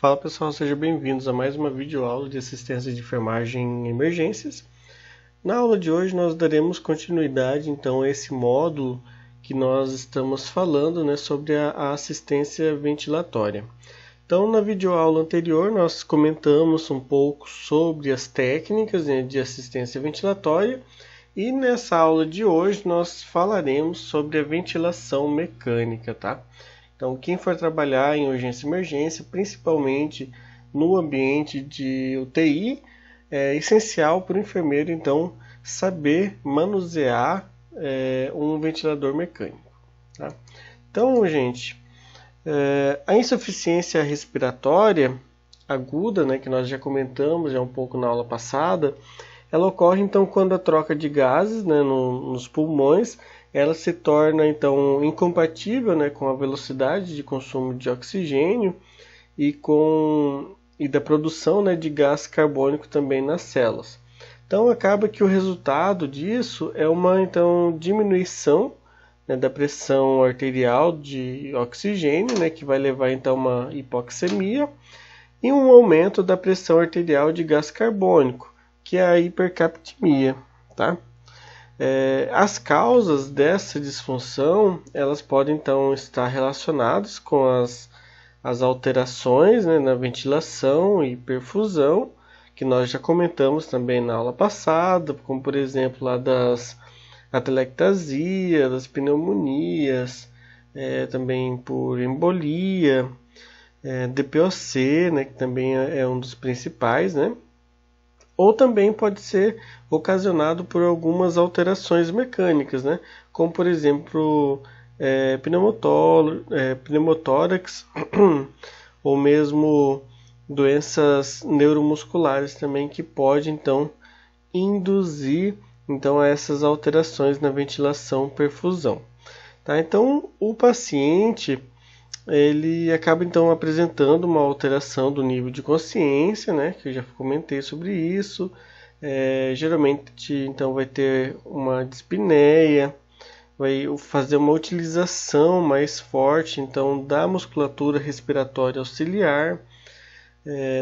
Fala pessoal, sejam bem-vindos a mais uma videoaula de assistência de enfermagem em emergências. Na aula de hoje nós daremos continuidade então a esse módulo que nós estamos falando, sobre a assistência ventilatória. Então na videoaula anterior nós comentamos um pouco sobre as técnicas de assistência ventilatória e nessa aula de hoje nós falaremos sobre a ventilação mecânica, tá? Então, quem for trabalhar em urgência e emergência, principalmente no ambiente de UTI, é essencial para o enfermeiro, então, saber manusear um ventilador mecânico. Tá? Então, gente, a insuficiência respiratória aguda, que nós já comentamos um pouco na aula passada, ela ocorre, então, quando a troca de gases nos pulmões ela se torna então incompatível com a velocidade de consumo de oxigênio e da produção de gás carbônico também nas células. Então acaba que o resultado disso é uma então diminuição da pressão arterial de oxigênio, que vai levar então a uma hipoxemia e um aumento da pressão arterial de gás carbônico, que é a hipercapnia, tá? As causas dessa disfunção, elas podem então estar relacionadas com as alterações na ventilação e perfusão, que nós já comentamos também na aula passada, como por exemplo lá das atelectasia, das pneumonias, também por embolia, DPOC, que também é um dos principais, ou também pode ser ocasionado por algumas alterações mecânicas, como por exemplo pneumotórax ou mesmo doenças neuromusculares também que pode então induzir então essas alterações na ventilação perfusão. Tá? Então o paciente ele acaba então apresentando uma alteração do nível de consciência, que eu já comentei sobre isso. Geralmente então vai ter uma dispneia, vai fazer uma utilização mais forte então da musculatura respiratória auxiliar.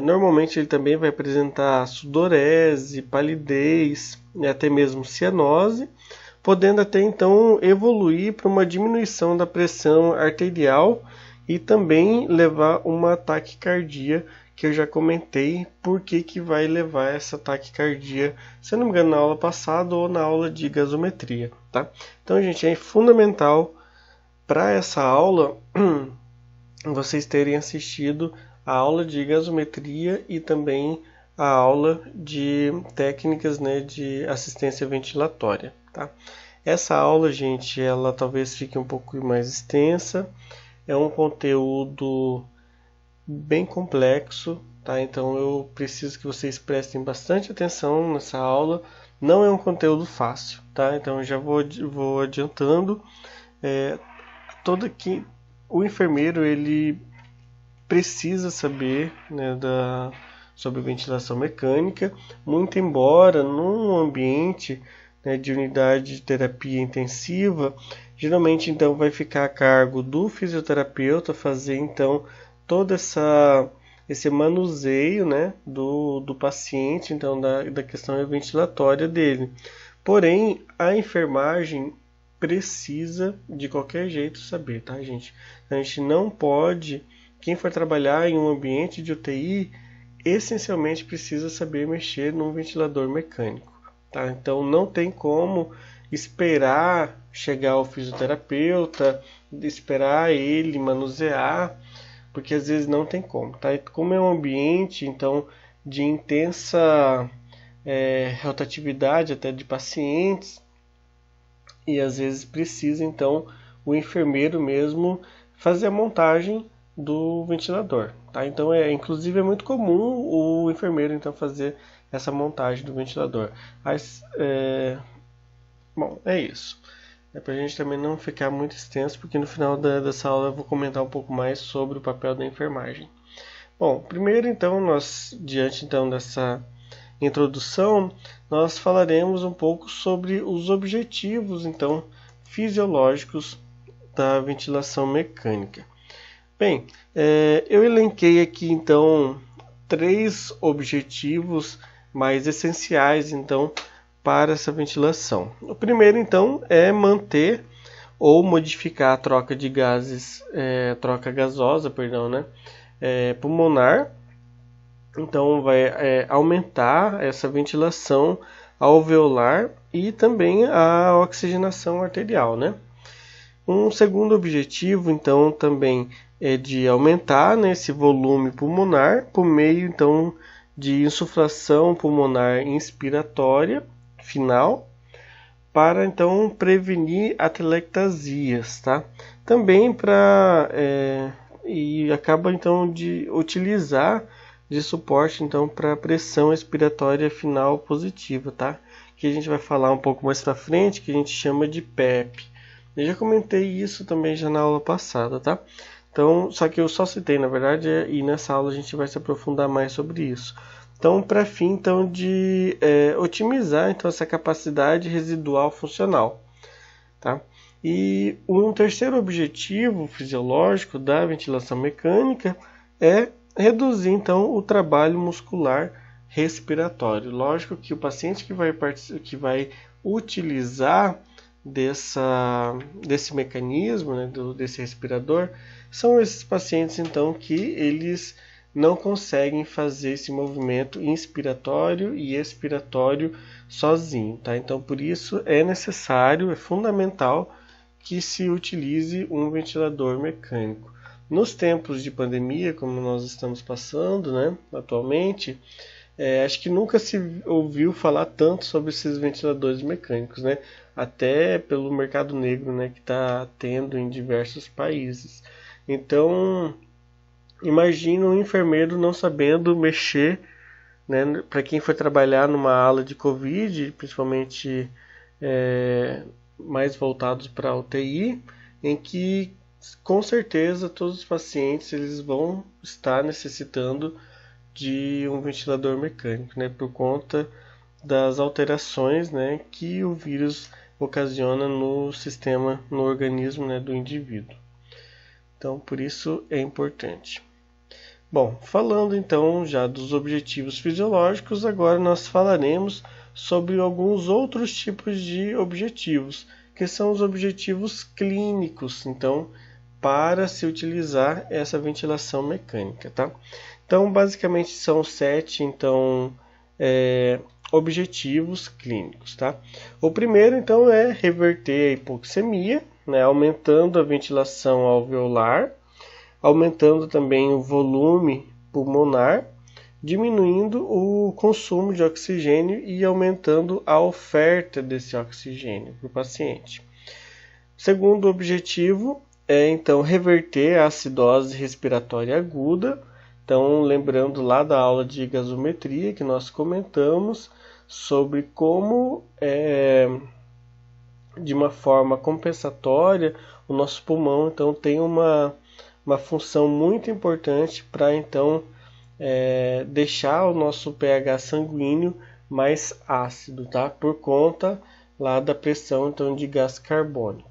Normalmente ele também vai apresentar sudorese, palidez e até mesmo cianose, podendo até então evoluir para uma diminuição da pressão arterial e também levar uma taquicardia, que eu já comentei por que vai levar essa taquicardia, se eu não me engano, na aula passada ou na aula de gasometria. Tá? Então, gente, é fundamental para essa aula vocês terem assistido a aula de gasometria e também a aula de técnicas de assistência ventilatória. Tá? Essa aula, gente, ela talvez fique um pouco mais extensa. É um conteúdo bem complexo, tá? Então eu preciso que vocês prestem bastante atenção nessa aula. Não é um conteúdo fácil, tá? Então eu já vou adiantando. O enfermeiro ele precisa saber sobre ventilação mecânica, muito embora num ambiente de unidade de terapia intensiva, geralmente então vai ficar a cargo do fisioterapeuta fazer então todo esse manuseio do paciente, então da questão ventilatória dele. Porém, a enfermagem precisa de qualquer jeito saber, tá, gente? A gente não pode, quem for trabalhar em um ambiente de UTI, essencialmente precisa saber mexer num ventilador mecânico. Tá? Então não tem como esperar chegar ao fisioterapeuta, esperar ele manusear, porque às vezes não tem como. Tá? Como é um ambiente então de intensa rotatividade até de pacientes, e às vezes precisa então o enfermeiro mesmo fazer a montagem do ventilador. Tá? Então inclusive é muito comum o enfermeiro então fazer essa montagem do ventilador. Mas, bom, é isso. É para a gente também não ficar muito extenso, porque no final dessa aula eu vou comentar um pouco mais sobre o papel da enfermagem. Bom, primeiro então, diante então dessa introdução, nós falaremos um pouco sobre os objetivos então fisiológicos da ventilação mecânica. Bem, eu elenquei aqui então 3 objetivos mais essenciais então para essa ventilação. O primeiro então é manter ou modificar a troca de gases, troca gasosa, perdão, né, pulmonar. Então vai aumentar essa ventilação alveolar e também a oxigenação arterial, né? Um segundo objetivo, então, também é de aumentar, né, esse volume pulmonar por meio, então, de insuflação pulmonar inspiratória final, para, então, prevenir atelectasias, tá? Também para, e acaba, então, de utilizar de suporte, então, para pressão expiratória final positiva, tá? Que a gente vai falar um pouco mais para frente, que a gente chama de PEP. Eu já comentei isso também já na aula passada, tá? Então, só que eu só citei, na verdade, e nessa aula a gente vai se aprofundar mais sobre isso. Então, para fim, então, de otimizar então, essa capacidade residual funcional, tá? E um terceiro objetivo fisiológico da ventilação mecânica é reduzir, então, o trabalho muscular respiratório. Lógico que o paciente que vai utilizar desse mecanismo, né, desse respirador, são esses pacientes então que eles não conseguem fazer esse movimento inspiratório e expiratório sozinho, tá? Então por isso é necessário, é fundamental que se utilize um ventilador mecânico. Nos tempos de pandemia, como nós estamos passando, né, atualmente, acho que nunca se ouviu falar tanto sobre esses ventiladores mecânicos, né? Até pelo mercado negro, né, que está tendo em diversos países. Então, imagina um enfermeiro não sabendo mexer, né? Para quem foi trabalhar numa ala de Covid, principalmente mais voltados para a UTI, em que com certeza todos os pacientes eles vão estar necessitando de um ventilador mecânico, né, por conta das alterações, né, que o vírus ocasiona no sistema, no organismo, né, do indivíduo. Então, por isso é importante. Bom, falando então já dos objetivos fisiológicos, agora nós falaremos sobre alguns outros tipos de objetivos, que são os objetivos clínicos, então, para se utilizar essa ventilação mecânica, tá? Então, basicamente são 7, então, objetivos clínicos, tá? O primeiro, então, é reverter a hipoxemia, né, aumentando a ventilação alveolar, aumentando também o volume pulmonar, diminuindo o consumo de oxigênio e aumentando a oferta desse oxigênio para o paciente. Segundo objetivo é, então, reverter a acidose respiratória aguda. Então, lembrando lá da aula de gasometria que nós comentamos sobre como, de uma forma compensatória, o nosso pulmão então tem uma função muito importante para então deixar o nosso pH sanguíneo mais ácido, tá? Por conta lá da pressão então de gás carbônico.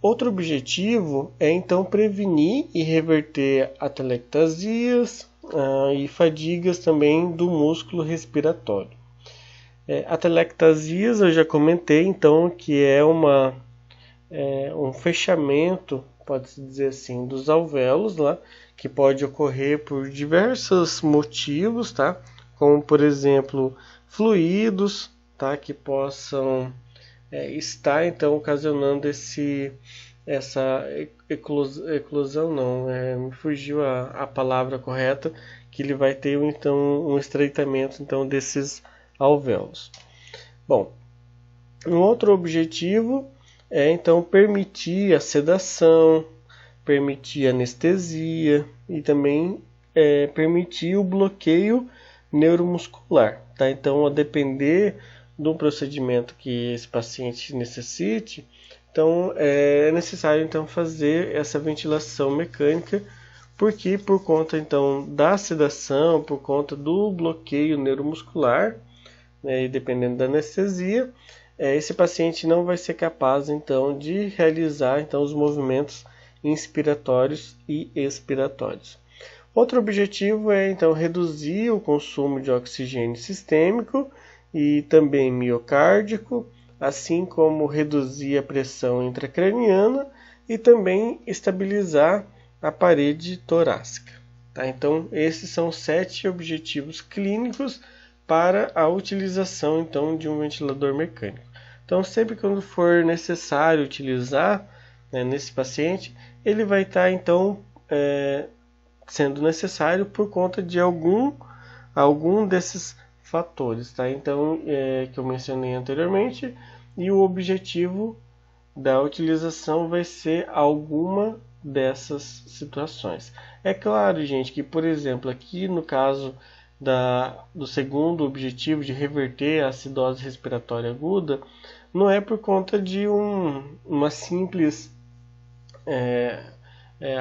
Outro objetivo é então prevenir e reverter atelectasias e fadigas também do músculo respiratório. Atelectasias eu já comentei então que é um fechamento, pode-se dizer assim, dos alvéolos lá, que pode ocorrer por diversos motivos, tá? Como por exemplo fluidos, tá? Que possam está então ocasionando essa eclosão, não, me fugiu a palavra correta, que ele vai ter então um estreitamento então desses alvéolos. Bom, um outro objetivo é então permitir a sedação, permitir a anestesia e também permitir o bloqueio neuromuscular, tá? Então, a depender do procedimento que esse paciente necessite, então é necessário então fazer essa ventilação mecânica, porque por conta então da sedação, por conta do bloqueio neuromuscular, né, e dependendo da anestesia, esse paciente não vai ser capaz então de realizar então os movimentos inspiratórios e expiratórios. Outro objetivo é então reduzir o consumo de oxigênio sistêmico e também miocárdico, assim como reduzir a pressão intracraniana e também estabilizar a parede torácica. Tá? Então, esses são 7 objetivos clínicos para a utilização então, de um ventilador mecânico. Então, sempre quando for necessário utilizar nesse paciente, ele vai estar então sendo necessário por conta de algum desses fatores, tá? Então, que eu mencionei anteriormente, e o objetivo da utilização vai ser alguma dessas situações. É claro, gente, que, por exemplo, aqui no caso do segundo objetivo de reverter a acidose respiratória aguda, não é por conta de uma simples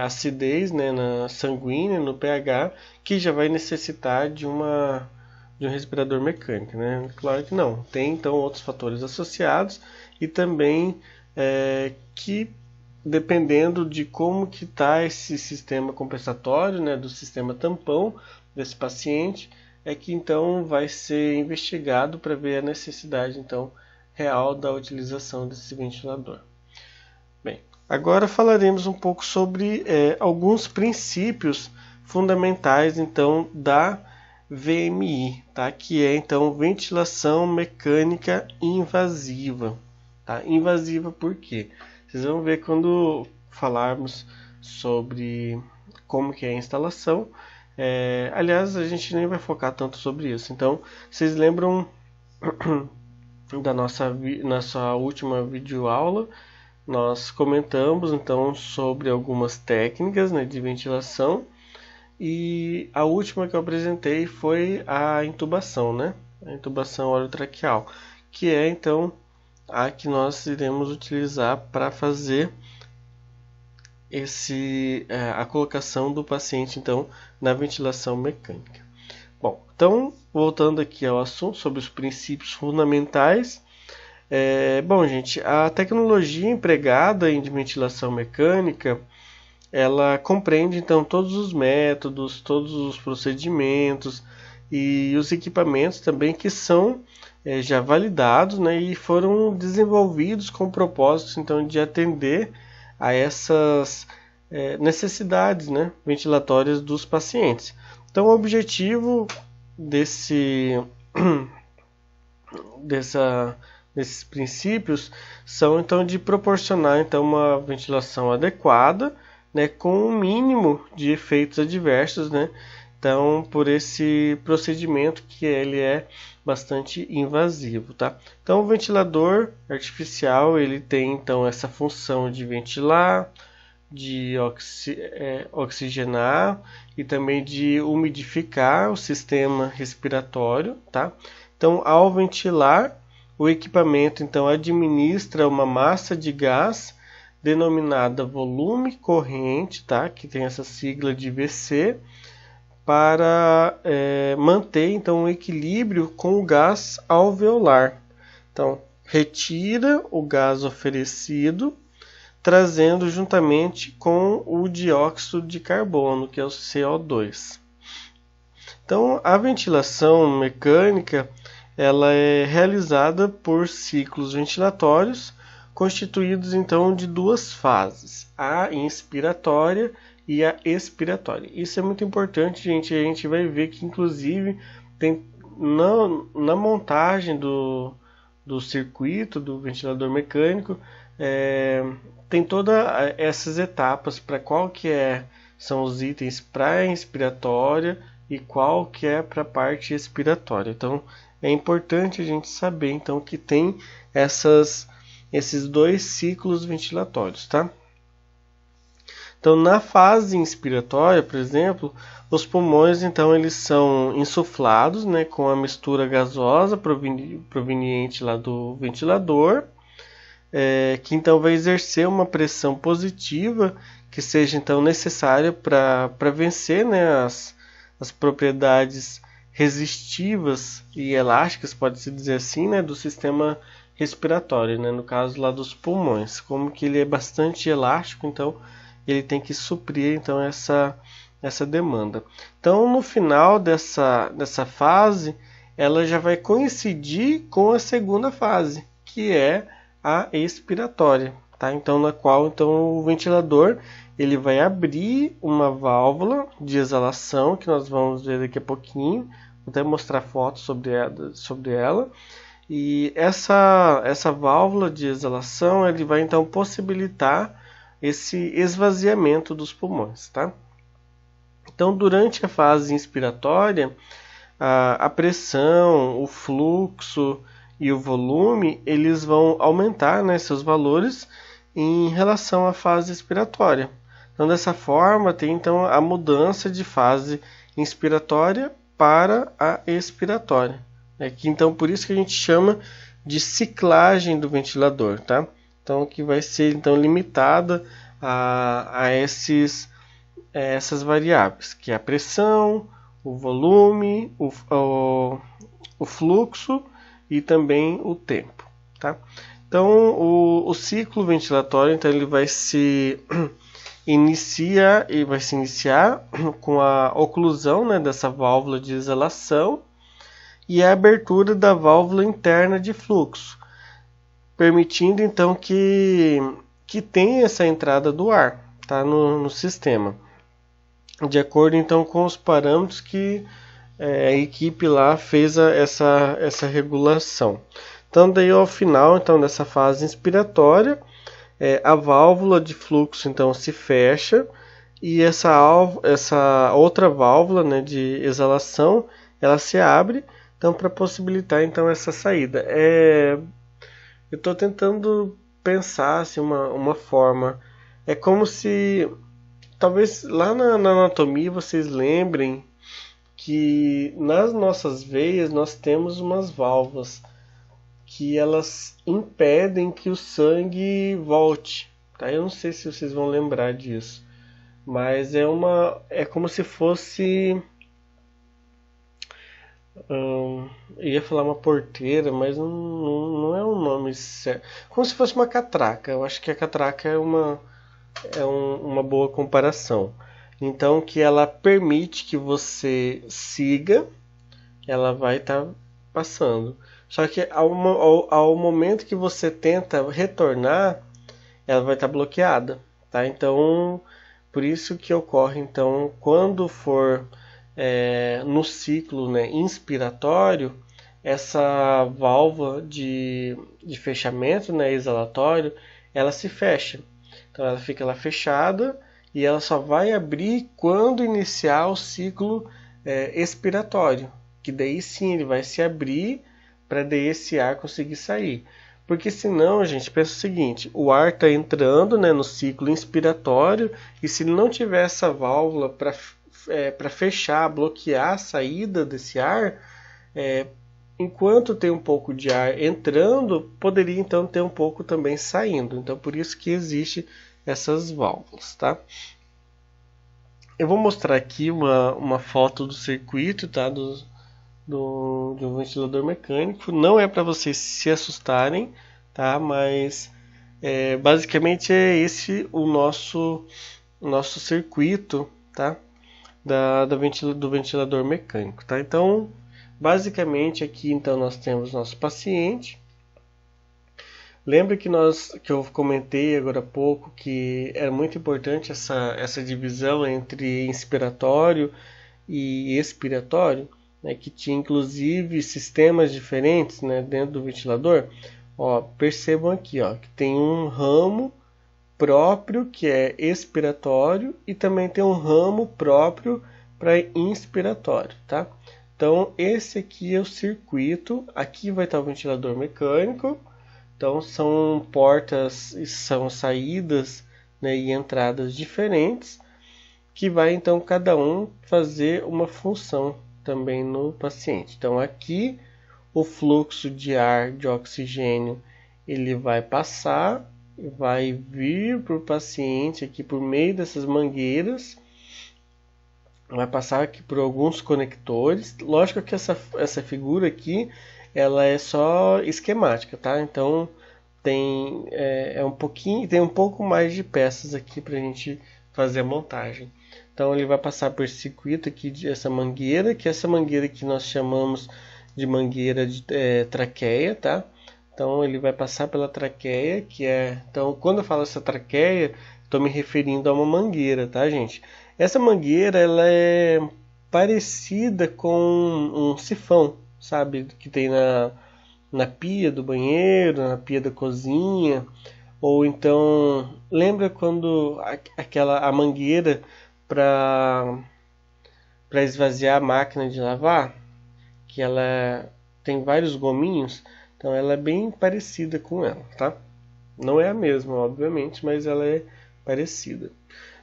acidez na sanguínea, no pH, que já vai necessitar de um respirador mecânico, né? Claro que não. Tem então outros fatores associados e também que dependendo de como que está esse sistema compensatório, né, do sistema tampão desse paciente, é que então vai ser investigado para ver a necessidade então real da utilização desse ventilador. Bem, agora falaremos um pouco sobre alguns princípios fundamentais então da VMI, tá? Que é então ventilação mecânica invasiva. Tá? Invasiva por quê? Vocês vão ver quando falarmos sobre como que é a instalação. Aliás, a gente nem vai focar tanto sobre isso. Então, vocês lembram da nossa última videoaula? Nós comentamos então sobre algumas técnicas, né, de ventilação. E a última que eu apresentei foi a intubação, né? A intubação orotraqueal, que é então a que nós iremos utilizar para fazer a colocação do paciente então na ventilação mecânica. Bom, então voltando aqui ao assunto sobre os princípios fundamentais. Bom, gente, a tecnologia empregada em ventilação mecânica, ela compreende então todos os métodos, todos os procedimentos e os equipamentos também que são já validados, né, e foram desenvolvidos com o propósito então de atender a essas necessidades, né, ventilatórias dos pacientes. Então, o objetivo desses princípios são então de proporcionar então uma ventilação adequada, né, com um mínimo de efeitos adversos, né? Então, por esse procedimento que ele é bastante invasivo, tá? Então, o ventilador artificial, ele tem então essa função de ventilar, de oxigenar e também de umidificar o sistema respiratório, tá? Então, ao ventilar, o equipamento então administra uma massa de gás denominada volume corrente, tá? Que tem essa sigla de VC, para manter então um equilíbrio com o gás alveolar. Então, retira o gás oferecido, trazendo juntamente com o dióxido de carbono, que é o CO2. Então, a ventilação mecânica ela é realizada por ciclos ventilatórios constituídos então de duas fases, a inspiratória e a expiratória. Isso é muito importante, gente. A gente vai ver que inclusive tem na montagem do circuito do ventilador mecânico tem todas essas etapas para qual que são os itens para a inspiratória e qual que é para a parte expiratória. Então é importante a gente saber então que tem esses dois ciclos ventilatórios, tá? Então, na fase inspiratória, por exemplo, os pulmões então eles são insuflados, né, com a mistura gasosa proveniente lá do ventilador, que então vai exercer uma pressão positiva que seja então necessária para vencer, né, as propriedades resistivas e elásticas, pode-se dizer assim, né, do sistema respiratório, né, no caso lá dos pulmões. Como que ele é bastante elástico, então ele tem que suprir então essa demanda. Então no final dessa fase, ela já vai coincidir com a segunda fase, que é a expiratória, tá? Então na qual então o ventilador ele vai abrir uma válvula de exalação, que nós vamos ver daqui a pouquinho, vou até mostrar fotos sobre ela. E essa válvula de exalação ele vai então possibilitar esse esvaziamento dos pulmões, tá? Então, durante a fase inspiratória, a pressão, o fluxo e o volume eles vão aumentar, né, seus valores em relação à fase expiratória. Então, dessa forma, tem então a mudança de fase inspiratória para a expiratória. Então, por isso que a gente chama de ciclagem do ventilador, tá? Então, que vai ser então limitada a essas variáveis, que é a pressão, o volume, o fluxo e também o tempo, tá? Então, o ciclo ventilatório, então, ele vai se iniciar com a oclusão, né, dessa válvula de exalação e a abertura da válvula interna de fluxo, permitindo então que tenha essa entrada do ar, tá, no sistema, de acordo então com os parâmetros que a equipe lá fez essa regulação. Então daí ao final então dessa fase inspiratória, a válvula de fluxo então se fecha e essa outra válvula, né, de exalação ela se abre, então para possibilitar então essa saída. Eu estou tentando pensar assim, uma forma. É como se talvez lá na anatomia vocês lembrem que nas nossas veias nós temos umas válvulas que elas impedem que o sangue volte, tá? Eu não sei se vocês vão lembrar disso, mas é como se fosse eu ia falar uma porteira, mas não é um nome certo. Como se fosse uma catraca. Eu acho que a catraca é uma boa comparação. Então, que ela permite que você siga, ela vai estar passando. Só que ao momento que você tenta retornar, ela vai estar bloqueada, tá? Então, por isso que ocorre, então, quando for no ciclo, né, inspiratório, essa válvula de fechamento, né, exalatório, ela se fecha. Então ela fica lá fechada e ela só vai abrir quando iniciar o ciclo expiratório, que daí sim ele vai se abrir para daí esse ar conseguir sair. Porque senão, gente, pensa o seguinte, o ar está entrando, né, no ciclo inspiratório e se ele não tiver essa válvula para fechar, bloquear a saída desse ar, enquanto tem um pouco de ar entrando, poderia então ter um pouco também saindo. Então por isso que existe essas válvulas, tá? Eu vou mostrar aqui uma foto do circuito, tá? De um ventilador mecânico. Não é para vocês se assustarem, tá? Mas basicamente é esse o nosso circuito, tá? Do ventilador mecânico, tá? Então, basicamente aqui então nós temos nosso paciente. Lembra que eu comentei agora há pouco que é muito importante essa divisão entre inspiratório e expiratório, né, que tinha inclusive sistemas diferentes, né, dentro do ventilador. Ó, percebam aqui, ó, que tem um ramo próprio que é expiratório e também tem um ramo próprio para inspiratório, tá? Então esse aqui é o circuito, aqui vai estar o ventilador mecânico, então são portas e são saídas, né, e entradas diferentes, que vai então cada um fazer uma função também no paciente. Então aqui o fluxo de ar de oxigênio ele vai passar, vai vir para o paciente aqui por meio dessas mangueiras, vai passar aqui por alguns conectores. Lógico que essa figura aqui ela é só esquemática, tá? Então tem um pouco mais de peças aqui para a gente fazer a montagem. Então ele vai passar por esse circuito aqui essa mangueira, que essa mangueira que nós chamamos de mangueira de traqueia, tá? Então ele vai passar pela traqueia, então quando eu falo essa traqueia, estou me referindo a uma mangueira, tá, gente? Essa mangueira ela é parecida com um sifão, sabe, que tem na pia do banheiro, na pia da cozinha, ou então lembra quando a mangueira para esvaziar a máquina de lavar, que ela tem vários gominhos, então ela é bem parecida com ela, tá? Não é a mesma, obviamente, mas ela é parecida.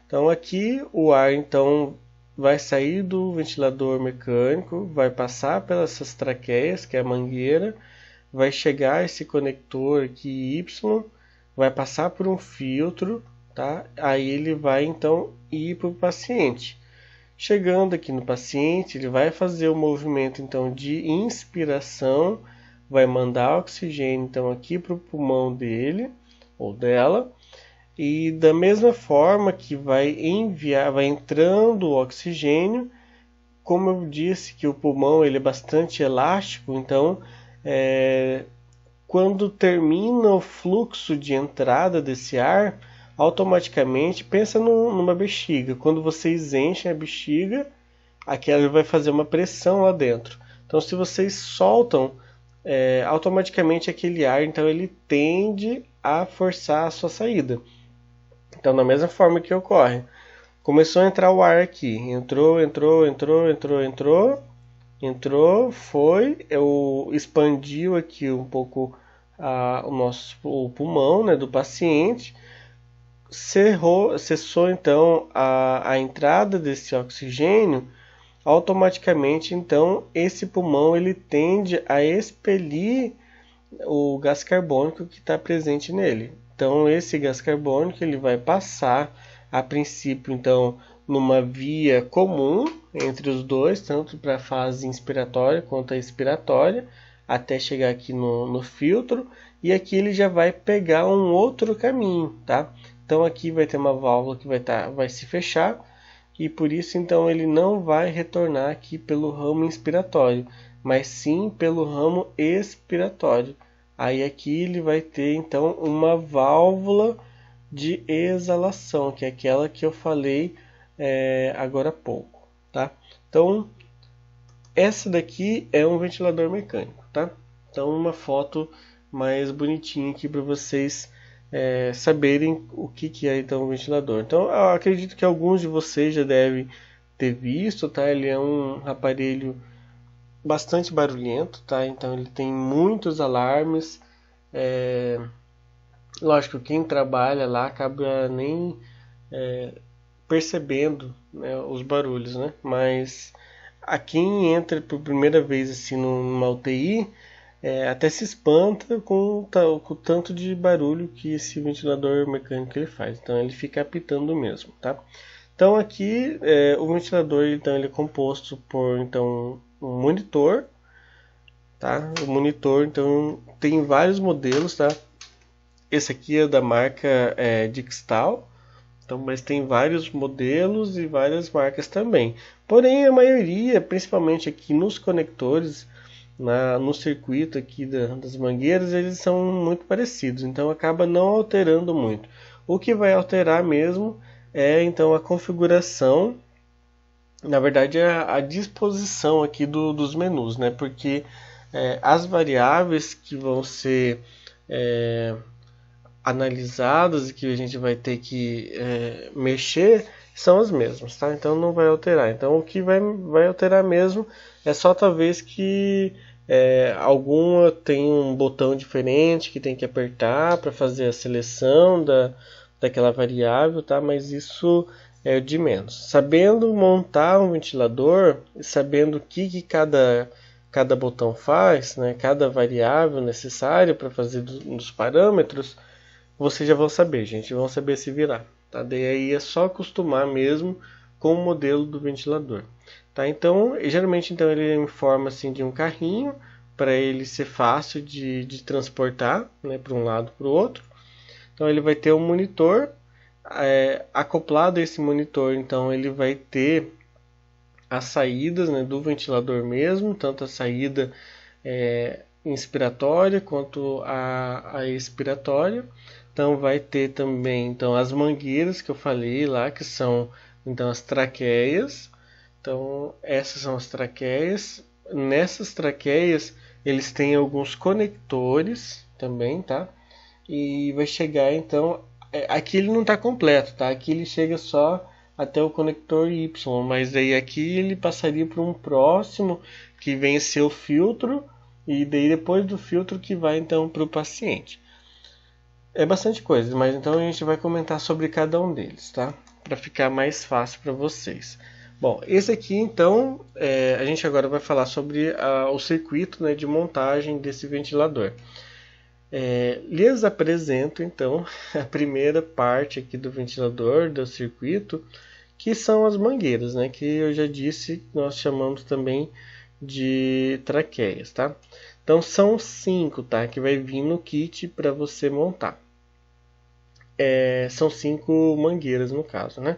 Então aqui o ar então vai sair do ventilador mecânico, vai passar pelas traqueias, que é a mangueira, vai chegar esse conector aqui Y, vai passar por um filtro, tá? Aí ele vai então ir para o paciente. Chegando aqui no paciente, ele vai fazer o movimento então de inspiração, vai mandar oxigênio então aqui para o pulmão dele ou dela, e da mesma forma que vai entrando o oxigênio, como eu disse que o pulmão ele é bastante elástico, então quando termina o fluxo de entrada desse ar, automaticamente pensa numa bexiga. Quando vocês enchem a bexiga, aquela vai fazer uma pressão lá dentro. Então se vocês soltam, automaticamente aquele ar, então ele tende a forçar a sua saída. Então da mesma forma que ocorre, começou a entrar o ar aqui, entrou, foi, expandiu aqui um pouco o pulmão, né, do paciente, cessou então a entrada desse oxigênio, automaticamente então esse pulmão ele tende a expelir o gás carbônico que está presente nele. Então esse gás carbônico ele vai passar a princípio então numa via comum entre os dois, tanto para a fase inspiratória quanto a expiratória, até chegar aqui no filtro, e aqui ele já vai pegar um outro caminho, tá? Então aqui vai ter uma válvula que vai se fechar, e por isso então ele não vai retornar aqui pelo ramo inspiratório, mas sim pelo ramo expiratório. Aí aqui ele vai ter então uma válvula de exalação, que é aquela que eu falei agora há pouco, tá? Então essa daqui é um ventilador mecânico, tá? Então uma foto mais bonitinha aqui para vocês saberem o que é então um ventilador. Então eu acredito que alguns de vocês já devem ter visto, tá? Ele é um aparelho bastante barulhento, tá? Então ele tem muitos alarmes. Lógico, quem trabalha lá acaba nem percebendo, né, os barulhos, né? Mas a quem entra por primeira vez assim numa UTI até se espanta com o tanto de barulho que esse ventilador mecânico ele faz. Então ele fica apitando mesmo, tá? Então aqui o ventilador então ele é composto por então um monitor, tá? O monitor então tem vários modelos, tá? Esse aqui é da marca Dixtal, então, mas tem vários modelos e várias marcas também. Porém a maioria, principalmente aqui nos conectores, no circuito aqui das mangueiras, eles são muito parecidos, então acaba não alterando muito. O que vai alterar mesmo é então a configuração, na verdade a disposição aqui dos menus, né? Porque as variáveis que vão ser analisadas e que a gente vai ter que mexer são as mesmas, tá? Então não vai alterar. Então o que vai alterar mesmo é só talvez que alguma tem um botão diferente que tem que apertar para fazer a seleção daquela variável, tá? Mas isso é o de menos. Sabendo montar um ventilador, sabendo o que cada botão faz, né? Cada variável necessária para fazer dos parâmetros, vocês já vão saber, gente, vão saber se virar, tá? Daí aí é só acostumar mesmo com o modelo do ventilador, tá? Então, geralmente então ele é em forma assim de um carrinho, para ele ser fácil de transportar, né, para um lado para o outro. Então ele vai ter um monitor, acoplado a esse monitor, então ele vai ter as saídas, né, do ventilador mesmo, tanto a saída inspiratória quanto a expiratória. Então vai ter também as mangueiras que eu falei lá, que são então as traqueias. Então essas são as traqueias. Nessas traqueias eles têm alguns conectores também, tá? E vai chegar então, aqui ele não está completo, tá? Aqui ele chega só até o conector Y, mas daí aqui ele passaria para um próximo que vem a ser o filtro, e daí depois do filtro que vai então para o paciente. É bastante coisa, mas então a gente vai comentar sobre cada um deles, tá? Para ficar mais fácil para vocês. Bom, esse aqui então, a gente agora vai falar sobre o circuito, né, de montagem desse ventilador. Lhes apresento então a primeira parte aqui do ventilador, do circuito, que são as mangueiras, né, que eu já disse, nós chamamos também de traqueias, tá? Então são 5, tá, que vai vir no kit para você montar. São 5 mangueiras no caso, né?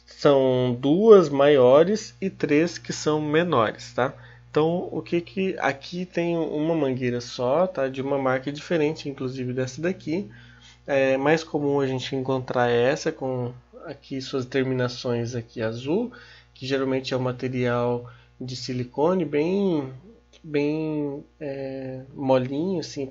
São 2 maiores e 3 que são menores, tá? Então o que aqui tem uma mangueira só, tá? De uma marca diferente, inclusive dessa daqui. É mais comum a gente encontrar essa com aqui suas terminações aqui azul, que geralmente é um material de silicone bem molinho assim,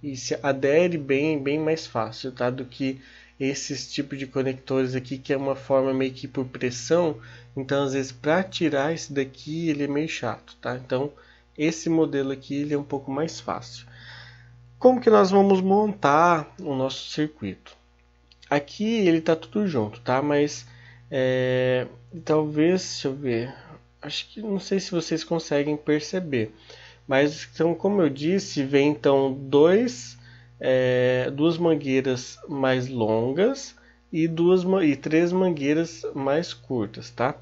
e se adere bem mais fácil, tá? Do que esses tipos de conectores aqui, que é uma forma meio que por pressão. Então às vezes para tirar esse daqui ele é meio chato, tá? Então esse modelo aqui ele é um pouco mais fácil. Como que nós vamos montar o nosso circuito? Aqui ele tá tudo junto, tá? Mas talvez, deixa eu ver, acho que não sei se vocês conseguem perceber, mas então, como eu disse, vem então duas mangueiras mais longas e 3 mangueiras mais curtas, tá?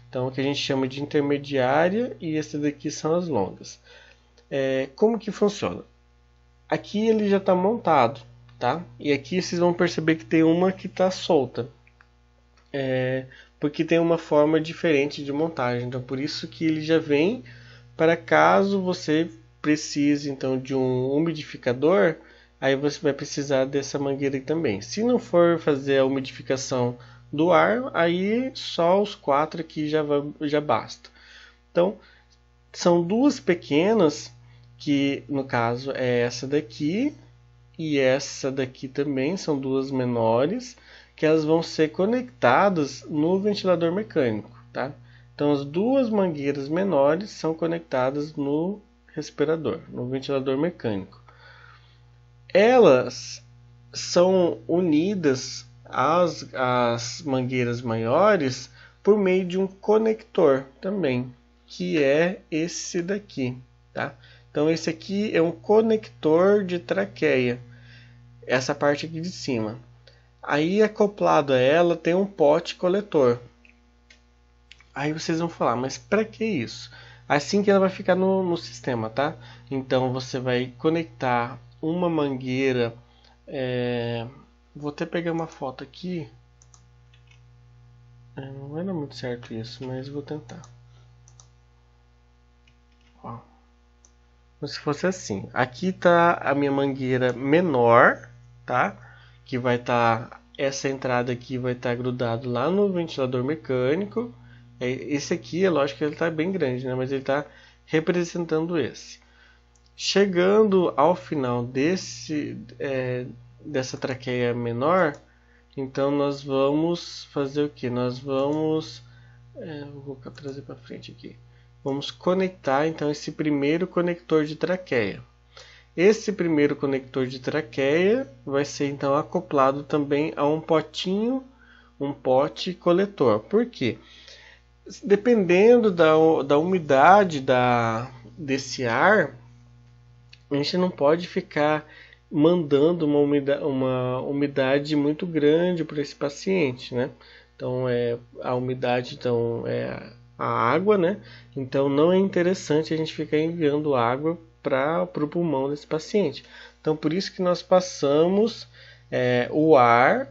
Então, o que a gente chama de intermediária, e essa daqui são as longas. Como que funciona? Aqui ele já está montado, tá? E aqui vocês vão perceber que tem uma que está solta, porque tem uma forma diferente de montagem. Então, por isso que ele já vem para caso você precise então de um umidificador. Aí você vai precisar dessa mangueira aqui também. Se não for fazer a umidificação do ar, aí só os 4 aqui já basta. Então, são 2 pequenas, que no caso é essa daqui e essa daqui também, são 2 menores, que elas vão ser conectadas no ventilador mecânico, tá? Então, as 2 mangueiras menores são conectadas no respirador, no ventilador mecânico. Elas são unidas às mangueiras maiores por meio de um conector também, que é esse daqui, tá? Então esse aqui é um conector de traqueia, essa parte aqui de cima. Aí acoplado a ela tem um pote coletor. Aí vocês vão falar, mas para que isso? Assim que ela vai ficar no sistema, tá? Então você vai conectar uma mangueira, vou até pegar uma foto aqui, não vai dar muito certo isso, mas vou tentar. Ó, como se fosse assim, aqui tá a minha mangueira menor, tá? Que vai estar, essa entrada aqui vai estar grudado lá no ventilador mecânico. Esse aqui, é lógico que ele está bem grande, né? Mas ele está representando esse. Chegando ao final dessa traqueia menor, então nós vamos fazer o que? Nós vamos, vou trazer para frente aqui. Vamos conectar então esse primeiro conector de traqueia. Esse primeiro conector de traqueia vai ser então acoplado também a um potinho, um pote coletor. Por quê? Dependendo da umidade desse ar, a gente não pode ficar mandando uma umidade muito grande para esse paciente, né? Então a umidade a água, né? Então não é interessante a gente ficar enviando água para o pulmão desse paciente. Então por isso que nós passamos o ar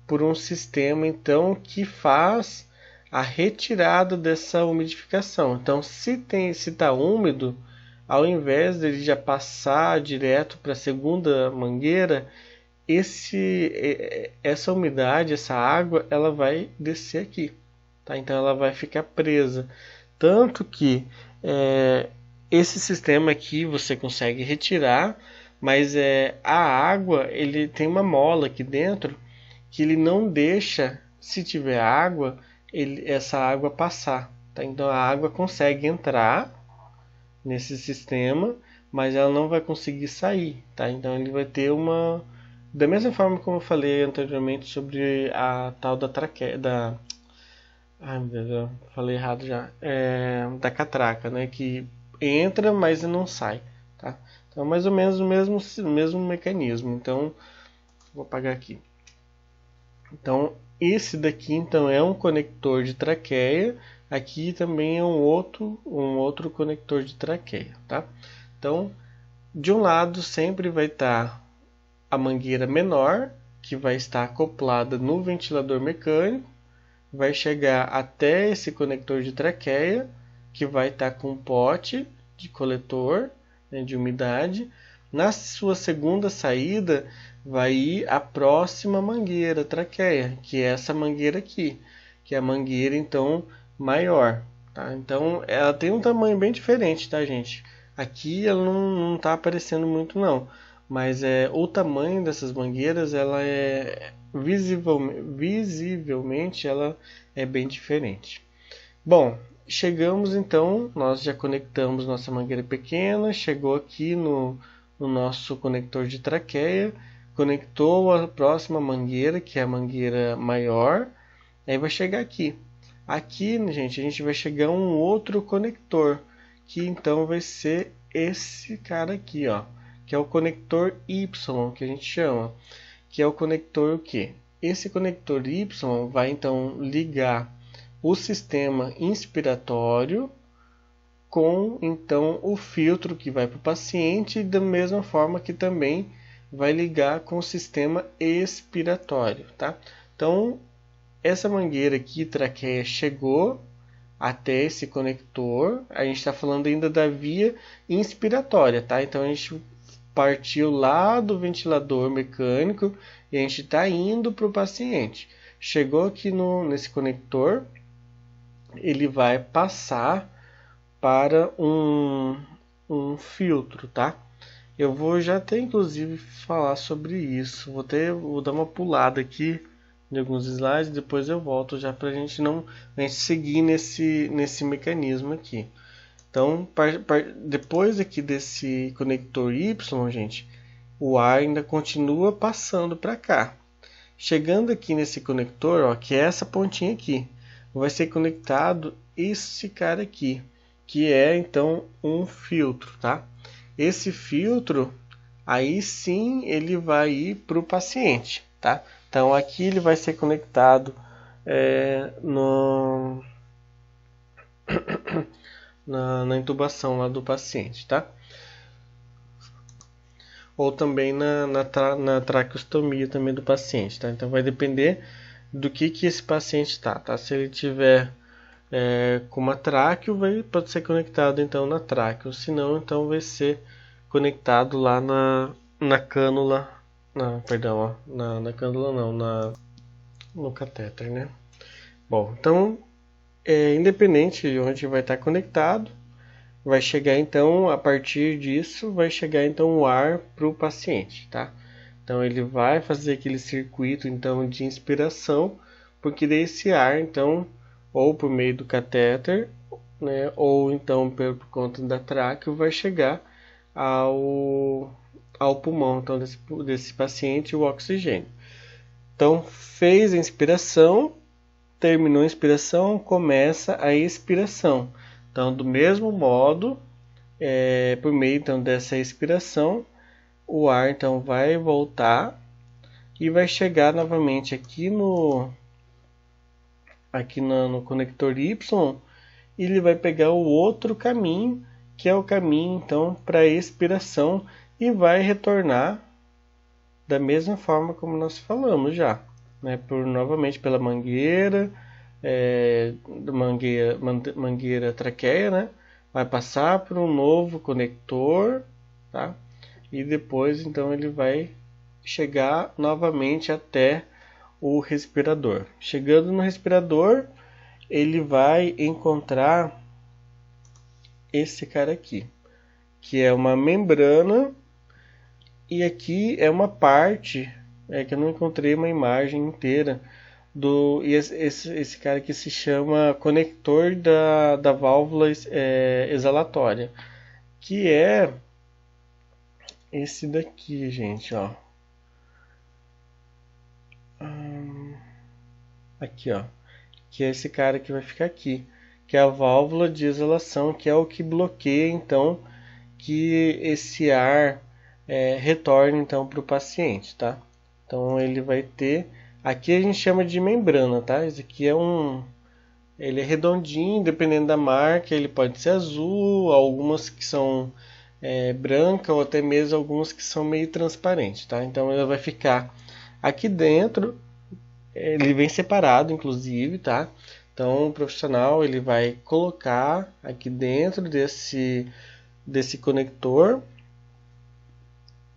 por um sistema então que faz a retirada dessa umidificação. Então se está úmido, ao invés dele já passar direto para a segunda mangueira, essa umidade, essa água, ela vai descer aqui, tá? Então ela vai ficar presa. Tanto que esse sistema aqui você consegue retirar, mas a água, ele tem uma mola aqui dentro que ele não deixa, se tiver água, essa água passar, tá? Então a água consegue entrar nesse sistema, mas ela não vai conseguir sair, tá? Então ele vai ter da mesma forma como eu falei anteriormente sobre a tal da traqueia, ai meu Deus, eu falei errado já, da catraca, né? Que entra, mas não sai, tá? Então mais ou menos o mesmo mecanismo. Então vou apagar aqui. Então esse daqui então é um conector de traqueia. Aqui também é um outro conector de traqueia, tá? Então, de um lado sempre vai estar a mangueira menor, que vai estar acoplada no ventilador mecânico, vai chegar até esse conector de traqueia, que vai estar com um pote de coletor, né, de umidade. Na sua segunda saída, vai ir a próxima mangueira traqueia, que é essa mangueira aqui, que é a mangueira então maior, tá? Então ela tem um tamanho bem diferente, tá, gente? Aqui ela não está aparecendo muito não, mas o tamanho dessas mangueiras, ela é visivelmente ela é bem diferente. Bom, chegamos então, nós já conectamos nossa mangueira pequena, chegou aqui no nosso conector de traqueia, conectou a próxima mangueira, que é a mangueira maior, aí vai chegar aqui. Aqui, gente, a gente vai chegar a um outro conector, que então vai ser esse cara aqui, ó, que é o conector Y, que a gente chama, que é o conector o quê? Esse conector Y vai então ligar o sistema inspiratório com então o filtro que vai para o paciente, da mesma forma que também vai ligar com o sistema expiratório, tá? Então essa mangueira aqui, traqueia, chegou até esse conector. A gente está falando ainda da via inspiratória, tá? Então a gente partiu lá do ventilador mecânico e a gente está indo para o paciente. Chegou aqui nesse conector, ele vai passar para um filtro, tá? Eu vou já até inclusive falar sobre isso. Vou dar uma pulada aqui de alguns slides, depois eu volto já para a gente seguir nesse mecanismo aqui. Então, depois aqui desse conector Y, gente, o ar ainda continua passando para cá. Chegando aqui nesse conector, ó, que é essa pontinha aqui, vai ser conectado esse cara aqui, que é então um filtro, tá? Esse filtro, aí sim ele vai ir para o paciente, tá? Então aqui ele vai ser conectado na intubação lá do paciente, tá? Ou também na traqueostomia também do paciente, tá? Então vai depender do que esse paciente está, tá? Se ele tiver com uma tráqueo, pode ser conectado então na tráqueo, se não, então vai ser conectado lá na cânula, perdão, na cânula não, no catéter, né? Bom, então, independente de onde vai estar conectado, vai chegar então, a partir disso, vai chegar então o ar para o paciente, tá? Então ele vai fazer aquele circuito então de inspiração, porque desse ar então, ou por meio do catéter, né, ou então por conta da tráqueo, vai chegar ao pulmão então desse paciente o oxigênio. Então fez a inspiração, terminou a inspiração, começa a expiração. Então do mesmo modo, por meio então dessa expiração, o ar então vai voltar e vai chegar novamente aqui no conector Y, e ele vai pegar o outro caminho, que é o caminho então para expiração, e vai retornar da mesma forma como nós falamos já, né? Novamente pela mangueira, mangueira traqueia, né? Vai passar por um novo conector, tá? E depois então ele vai chegar novamente até o respirador. Chegando no respirador, ele vai encontrar esse cara aqui, que é uma membrana, e aqui é uma parte que eu não encontrei uma imagem inteira e esse cara aqui se chama conector da válvula exalatória, que é esse daqui, gente, ó. Aqui, ó, que é esse cara que vai ficar aqui, que é a válvula de exalação, que é o que bloqueia então que esse ar retorne então para o paciente, tá? Então ele vai ter, aqui a gente chama de membrana, tá? Esse aqui ele é redondinho, dependendo da marca, ele pode ser azul, algumas que são branca, ou até mesmo algumas que são meio transparentes, tá? Então ele vai ficar aqui dentro, ele vem separado inclusive, tá? Então o profissional ele vai colocar aqui dentro desse conector,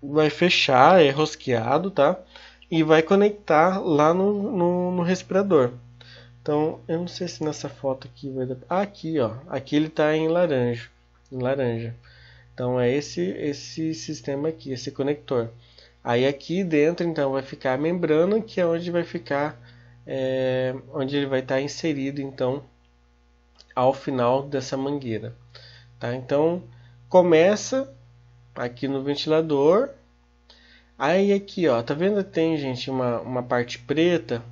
vai fechar, é rosqueado, tá? E vai conectar lá no respirador. Então, eu não sei se nessa foto aqui vai dar... aqui, ó. Aqui ele está em laranja. Então, é esse sistema aqui, esse conector. Aí aqui dentro, então, vai ficar a membrana, que é onde vai ficar... onde ele vai estar inserido, então, ao final dessa mangueira. Tá? Então, começa aqui no ventilador. Aí aqui, ó, tá vendo? Tem, gente, uma parte preta,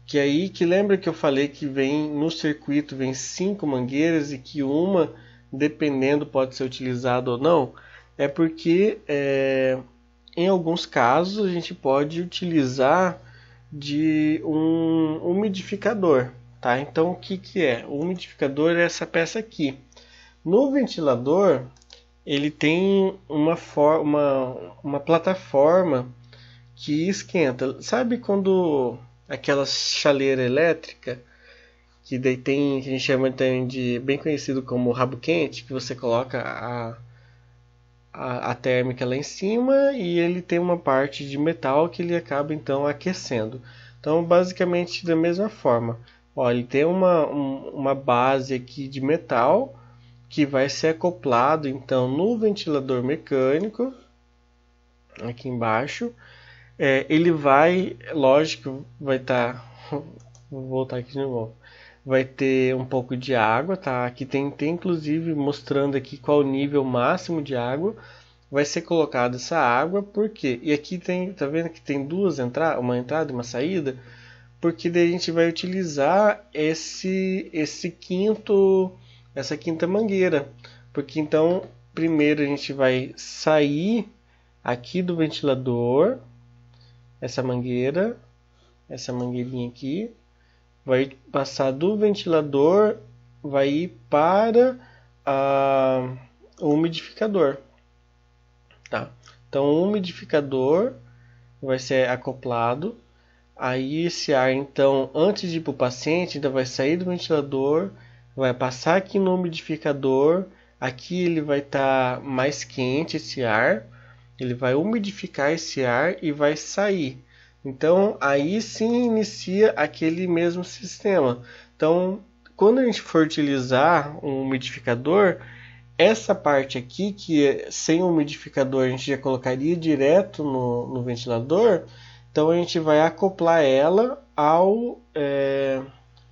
que aí, que lembra que eu falei que vem no circuito, vem 5 mangueiras e que uma, dependendo, pode ser utilizada ou não? É porque, em alguns casos, a gente pode utilizar de um umidificador, tá? Então, o que é? O umidificador é essa peça aqui. No ventilador, ele tem uma plataforma que esquenta. Sabe quando aquela chaleira elétrica, que daí tem, que a gente chama de bem conhecido como rabo quente, que você coloca a térmica lá em cima e ele tem uma parte de metal que ele acaba então aquecendo. Então, basicamente da mesma forma. Ó, ele tem uma base aqui de metal que vai ser acoplado então no ventilador mecânico, aqui embaixo. Ele vai, lógico, vai estar... vou voltar aqui de novo. Vai ter um pouco de água, tá? Aqui tem inclusive mostrando aqui qual o nível máximo de água. Vai ser colocada essa água, por quê? E aqui tem, tá vendo que tem duas entradas, uma entrada e uma saída? Porque daí a gente vai utilizar essa quinta mangueira. Porque então, primeiro a gente vai sair aqui do ventilador, essa mangueirinha aqui, vai passar do ventilador, vai ir para o umidificador, tá? Então o umidificador vai ser acoplado, aí esse ar então, antes de ir para o paciente, ainda vai sair do ventilador, vai passar aqui no umidificador, aqui ele vai estar mais quente esse ar, ele vai umidificar esse ar e vai sair. Então, aí sim inicia aquele mesmo sistema. Então, quando a gente for utilizar um umidificador, essa parte aqui, que sem o umidificador a gente já colocaria direto no ventilador, então a gente vai acoplar ela ao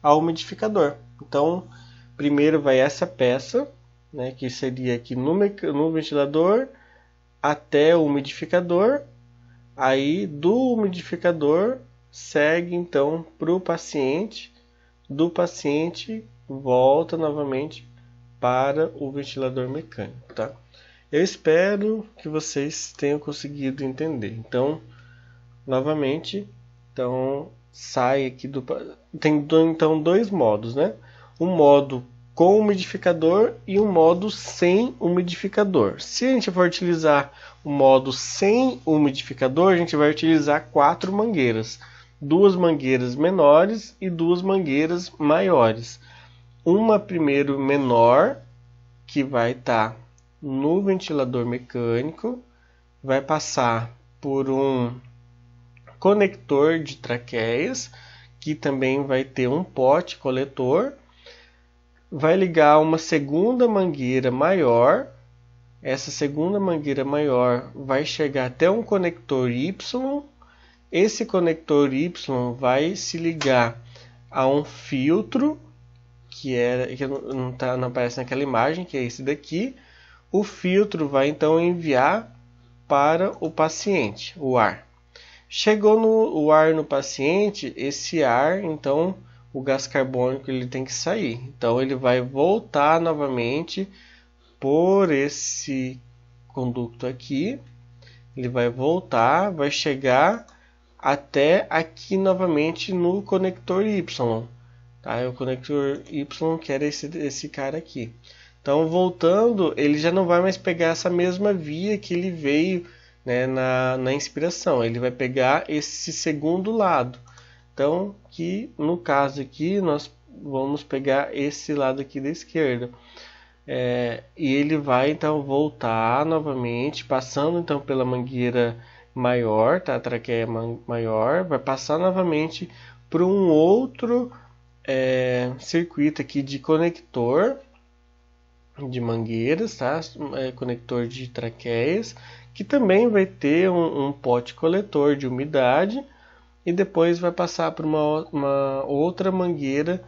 umidificador. Então, primeiro vai essa peça, né, que seria aqui no ventilador, até o umidificador. Aí do umidificador segue então para o paciente, do paciente volta novamente para o ventilador mecânico, tá? Eu espero que vocês tenham conseguido entender. Então, novamente, então sai aqui tem então dois modos, né? O modo com umidificador e um modo sem umidificador. Se a gente for utilizar o modo sem umidificador, a gente vai utilizar 4 mangueiras. 2 mangueiras menores e 2 mangueiras maiores. Uma primeiro menor, que vai estar no ventilador mecânico, vai passar por um conector de traqueias, que também vai ter um pote coletor, vai ligar uma segunda mangueira maior. Essa segunda mangueira maior vai chegar até um conector Y. Esse conector Y vai se ligar a um filtro, que não aparece naquela imagem, que é esse daqui. O filtro vai então enviar para o paciente o ar. Chegou o ar no paciente, esse ar, então o gás carbônico ele tem que sair. Então ele vai voltar novamente por esse conduto aqui. Ele vai voltar, vai chegar até aqui novamente no conector Y. Tá? O conector Y, que era esse cara aqui. Então, voltando, ele já não vai mais pegar essa mesma via que ele veio, né, na inspiração. Ele vai pegar esse segundo lado. Então, que no caso aqui, nós vamos pegar esse lado aqui da esquerda. E ele vai então voltar novamente, passando então pela mangueira maior, tá? A traqueia maior, vai passar novamente para um outro circuito aqui de conector de mangueiras, tá? Conector de traqueias, que também vai ter um pote coletor de umidade, e depois vai passar por uma outra mangueira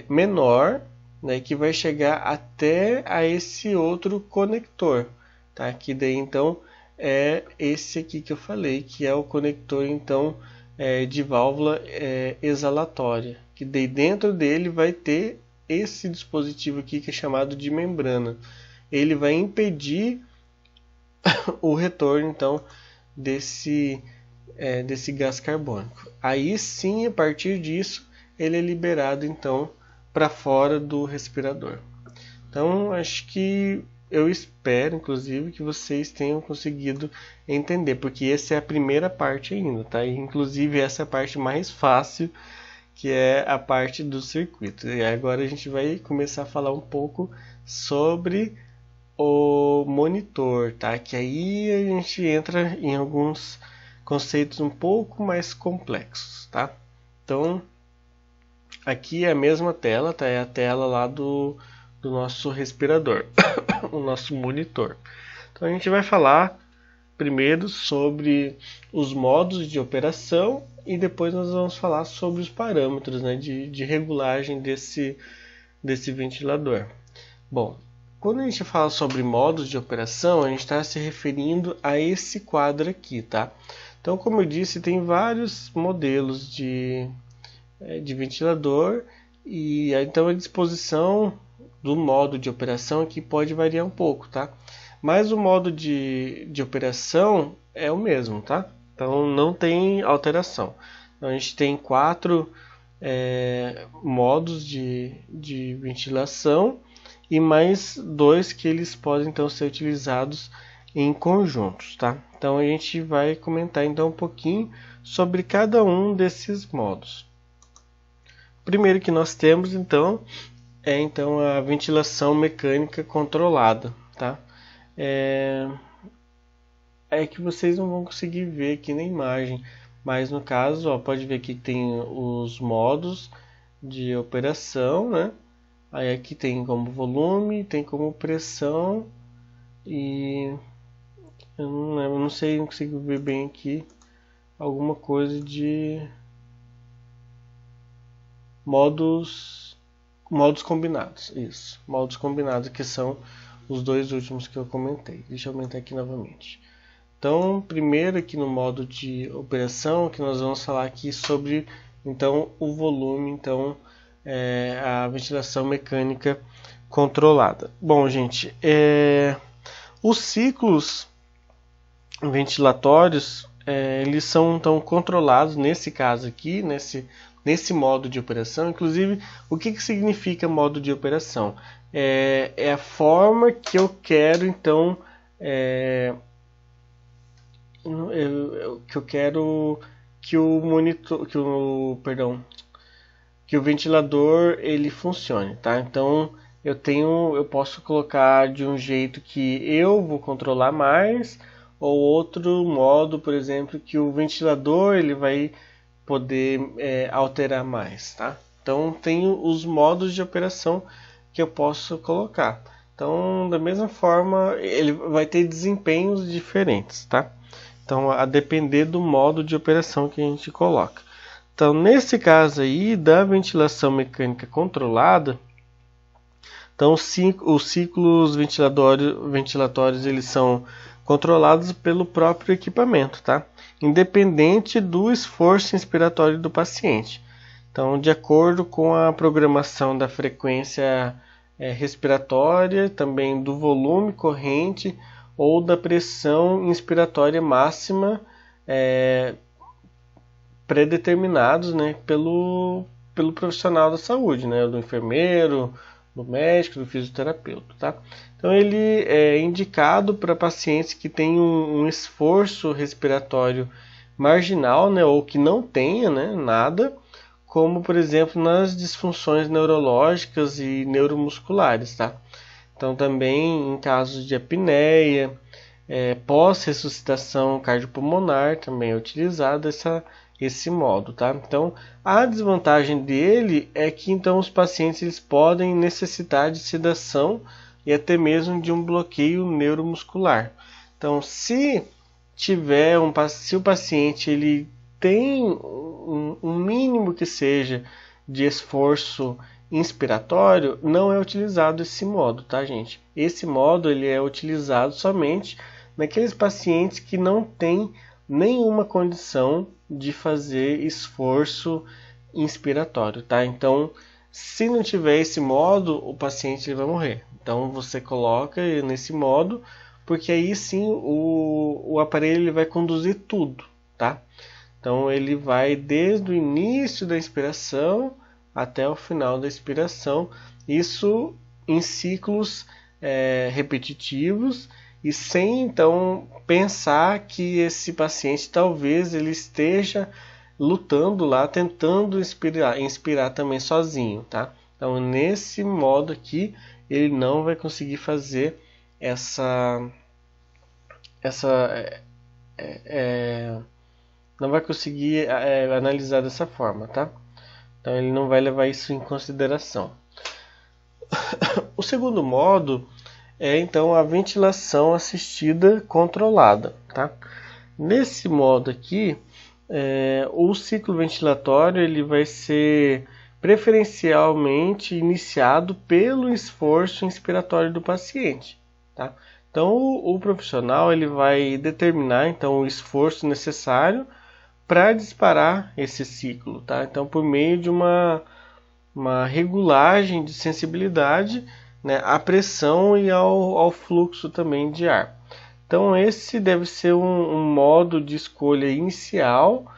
menor, né, que vai chegar até a esse outro conector, tá? Que daí então é esse aqui que eu falei, que é o conector então de válvula exalatória, que daí dentro dele vai ter esse dispositivo aqui que é chamado de membrana. Ele vai impedir o retorno então desse gás carbônico. Aí sim, a partir disso, ele é liberado então para fora do respirador. Então, acho que eu espero, inclusive, que vocês tenham conseguido entender, porque essa é a primeira parte ainda, tá? E, inclusive, essa é a parte mais fácil, que é a parte do circuito. E agora a gente vai começar a falar um pouco sobre o monitor, tá? Que aí a gente entra em alguns conceitos um pouco mais complexos, tá? Então, aqui é a mesma tela, tá? É a tela lá do nosso respirador, o nosso monitor. Então a gente vai falar primeiro sobre os modos de operação e depois nós vamos falar sobre os parâmetros, né, de regulagem desse ventilador. Bom, quando a gente fala sobre modos de operação, a gente está se referindo a esse quadro aqui, tá? Então, como eu disse, tem vários modelos de ventilador, e então a disposição do modo de operação aqui pode variar um pouco, tá? Mas o modo de operação é o mesmo, tá? Então não tem alteração. Então, a gente tem 4 modos de ventilação e mais 2 que eles podem então ser utilizados em conjuntos, tá? Então a gente vai comentar então um pouquinho sobre cada um desses modos. O primeiro que nós temos então é então a ventilação mecânica controlada, tá? É que vocês não vão conseguir ver aqui na imagem, mas no caso, ó, pode ver aqui que tem os modos de operação, né? Aí aqui tem como volume, tem como pressão e eu não sei, não consigo ver bem aqui alguma coisa de modos combinados. Isso, modos combinados, que são os 2 últimos que eu comentei. Deixa eu aumentar aqui novamente. Então, primeiro aqui no modo de operação, que nós vamos falar aqui sobre então o volume, então a ventilação mecânica controlada. Bom, gente, os ciclos ventilatórios eles são então controlados nesse caso aqui, nesse modo de operação. Inclusive, o que significa modo de operação? É a forma que eu quero, então, que eu quero que o monitor, que o ventilador ele funcione, tá? Então eu posso colocar de um jeito que eu vou controlar mais, ou outro modo, por exemplo, que o ventilador ele vai poder alterar mais, tá? Então tem os modos de operação que eu posso colocar. Então, da mesma forma, ele vai ter desempenhos diferentes, tá? Então, a depender do modo de operação que a gente coloca. Então, nesse caso aí da ventilação mecânica controlada, então os ciclos ventilatórios eles são controlados pelo próprio equipamento, tá? Independente do esforço inspiratório do paciente. Então, de acordo com a programação da frequência respiratória, também do volume corrente ou da pressão inspiratória máxima pré-determinados, né, pelo profissional da saúde, né, do enfermeiro, do médico, do fisioterapeuta, tá? Então ele é indicado para pacientes que têm um esforço respiratório marginal, né, ou que não tenha, né, nada, como por exemplo nas disfunções neurológicas e neuromusculares, tá? Então também em casos de apneia, pós-ressuscitação cardiopulmonar também é utilizado esse modo, tá? Então a desvantagem dele é que então os pacientes eles podem necessitar de sedação e até mesmo de um bloqueio neuromuscular. Então se o paciente ele tem um mínimo que seja de esforço inspiratório, não é utilizado esse modo, tá, gente? Esse modo ele é utilizado somente naqueles pacientes que não têm nenhuma condição de fazer esforço inspiratório, tá? Então, se não tiver esse modo, o paciente ele vai morrer. Então, você coloca nesse modo, porque aí sim o aparelho ele vai conduzir tudo, tá? Então, ele vai desde o início da inspiração até o final da expiração, isso em ciclos repetitivos e sem então pensar que esse paciente talvez ele esteja lutando lá, tentando inspirar também sozinho, tá? Então nesse modo aqui ele não vai conseguir fazer não vai conseguir analisar dessa forma, tá? Então ele não vai levar isso em consideração. O segundo modo é então a ventilação assistida controlada, tá? Nesse modo aqui, o ciclo ventilatório ele vai ser preferencialmente iniciado pelo esforço inspiratório do paciente, tá? Então o profissional ele vai determinar então o esforço necessário para disparar esse ciclo, tá? Então por meio de uma regulagem de sensibilidade, né, à pressão e ao fluxo também de ar. Então esse deve ser um modo de escolha inicial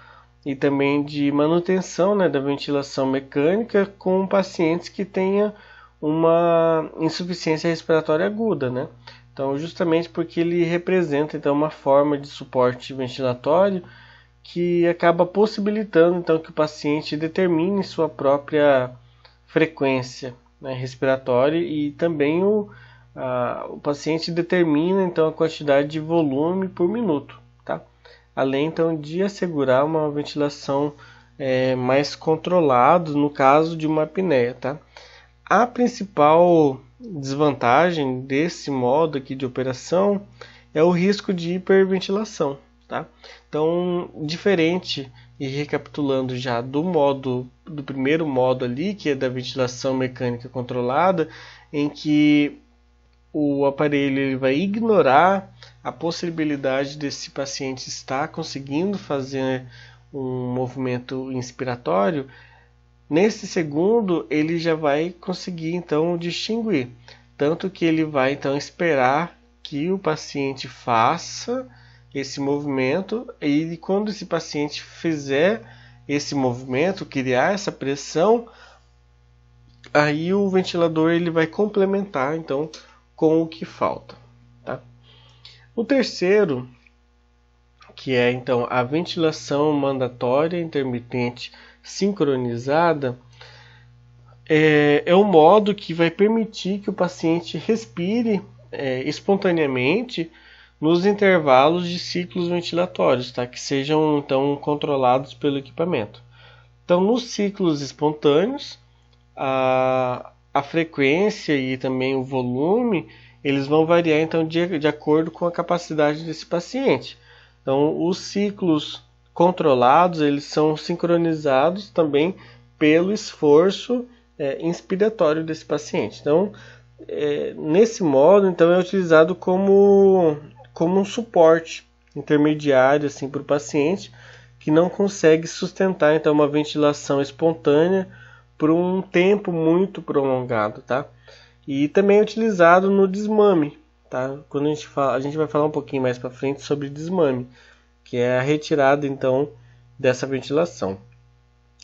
e também de manutenção, né, da ventilação mecânica com pacientes que tenham uma insuficiência respiratória aguda, né? Então justamente porque ele representa então uma forma de suporte ventilatório que acaba possibilitando então que o paciente determine sua própria frequência, né, respiratória e também o paciente determina então a quantidade de volume por minuto, tá? Além então de assegurar uma ventilação mais controlada no caso de uma apneia, tá? A principal desvantagem desse modo aqui de operação é o risco de hiperventilação, tá? Então, diferente e recapitulando já do primeiro modo ali, que é da ventilação mecânica controlada, em que o aparelho ele vai ignorar a possibilidade desse paciente estar conseguindo fazer um movimento inspiratório. Nesse segundo, ele já vai conseguir então distinguir, tanto que ele vai então esperar que o paciente faça esse movimento e quando esse paciente fizer esse movimento, criar essa pressão, aí o ventilador ele vai complementar então com o que falta, tá? O terceiro, que é então a ventilação mandatória intermitente sincronizada, é um modo que vai permitir que o paciente respire espontaneamente nos intervalos de ciclos ventilatórios, tá? Que sejam então controlados pelo equipamento. Então, nos ciclos espontâneos, a frequência e também o volume, eles vão variar então de acordo com a capacidade desse paciente. Então, os ciclos controlados, eles são sincronizados também pelo esforço inspiratório desse paciente. Então, nesse modo, então, é utilizado como um suporte intermediário assim, para o paciente que não consegue sustentar então, uma ventilação espontânea por um tempo muito prolongado. Tá? E também é utilizado no desmame. Tá? Quando a gente vai falar um pouquinho mais para frente sobre desmame, que é a retirada então, dessa ventilação.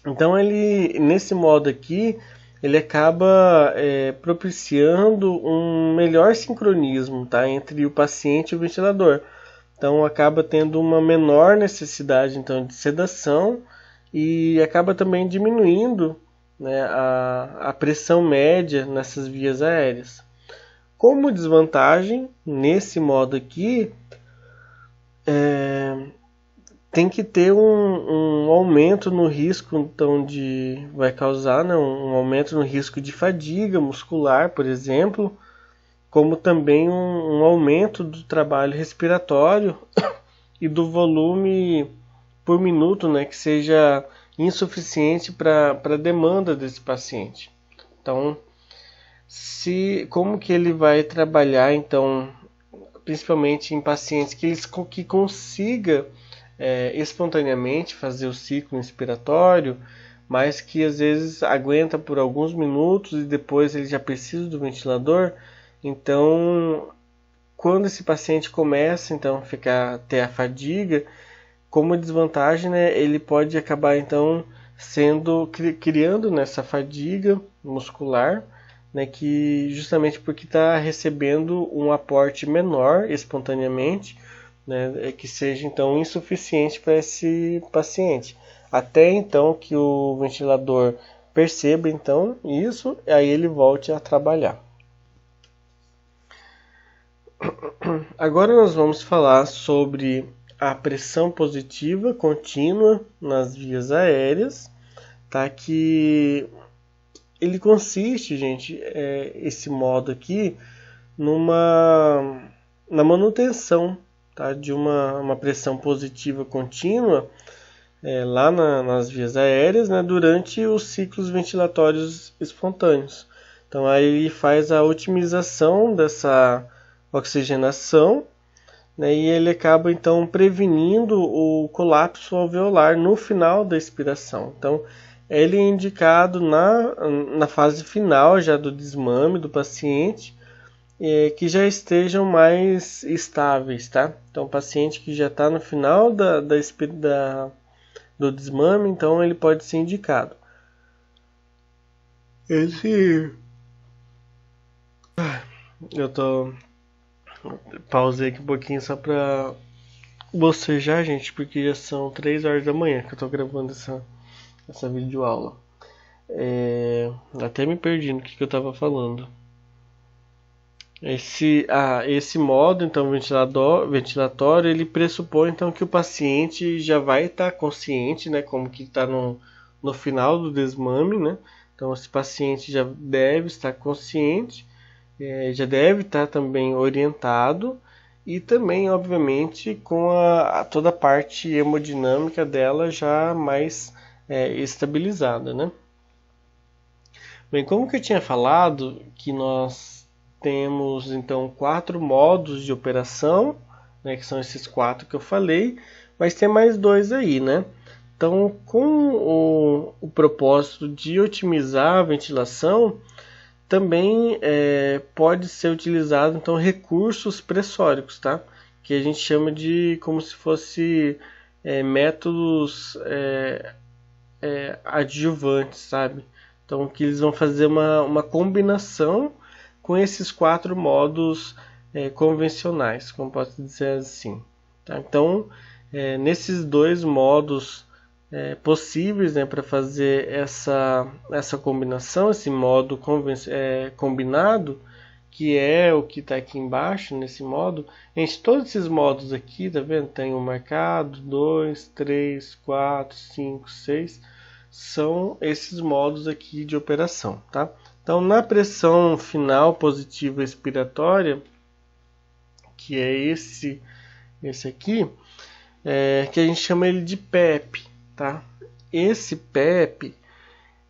Então, nesse modo aqui, ele acaba propiciando um melhor sincronismo, tá, entre o paciente e o ventilador. Então acaba tendo uma menor necessidade então, de sedação e acaba também diminuindo, né, a pressão média nessas vias aéreas. Como desvantagem, nesse modo aqui, tem que ter um aumento no risco, então vai causar, né, um aumento no risco de fadiga muscular, por exemplo, como também um aumento do trabalho respiratório e do volume por minuto, né, que seja insuficiente para a demanda desse paciente. Então, como que ele vai trabalhar, então, principalmente em pacientes que consiga espontaneamente fazer o ciclo inspiratório, mas que às vezes aguenta por alguns minutos e depois ele já precisa do ventilador. Então, quando esse paciente começa então a ter a fadiga, como desvantagem, né, ele pode acabar então criando nessa fadiga muscular, né, que justamente porque está recebendo um aporte menor espontaneamente, né, que seja então insuficiente para esse paciente, até então que o ventilador perceba então isso, e aí ele volte a trabalhar. Agora nós vamos falar sobre a pressão positiva contínua nas vias aéreas, tá? Que ele consiste, gente, esse modo aqui, na manutenção, tá, de uma pressão positiva contínua lá nas vias aéreas, né, durante os ciclos ventilatórios espontâneos. Então aí ele faz a otimização dessa oxigenação, né, e ele acaba então prevenindo o colapso alveolar no final da expiração. Então ele é indicado na fase final já do desmame do paciente, que já estejam mais estáveis, tá? Então, o paciente que já está no final do desmame, então ele pode ser indicado. Eu pausei aqui um pouquinho só para bocejar, gente, porque já são 3 horas da manhã que eu estou gravando essa videoaula. Até me perdi no que eu estava falando. Esse modo então ventilatório, ele pressupõe então que o paciente já vai estar consciente, né, como que está no final do desmame, né? Então esse paciente já deve estar consciente, já deve estar também orientado e também, obviamente, com toda a parte hemodinâmica dela já mais estabilizada, né? Bem, como que eu tinha falado que nós temos então 4 modos de operação, né, que são esses 4 que eu falei, mas tem mais 2 aí, né? Então, com o propósito de otimizar a ventilação, também pode ser utilizado então recursos pressóricos, tá? Que a gente chama de como se fosse métodos adjuvantes, sabe? Então que eles vão fazer uma combinação com esses 4 modos convencionais, como posso dizer assim. Tá? Então, nesses 2 modos possíveis, né, para fazer essa combinação, esse modo combinado, que é o que está aqui embaixo, nesse modo, entre todos esses modos aqui, tá vendo? Tem um marcado, 2, 3, 4, 5, 6, são esses modos aqui de operação, tá? Então, na pressão final positiva expiratória, que é esse aqui, que a gente chama ele de PEP, tá? Esse PEP,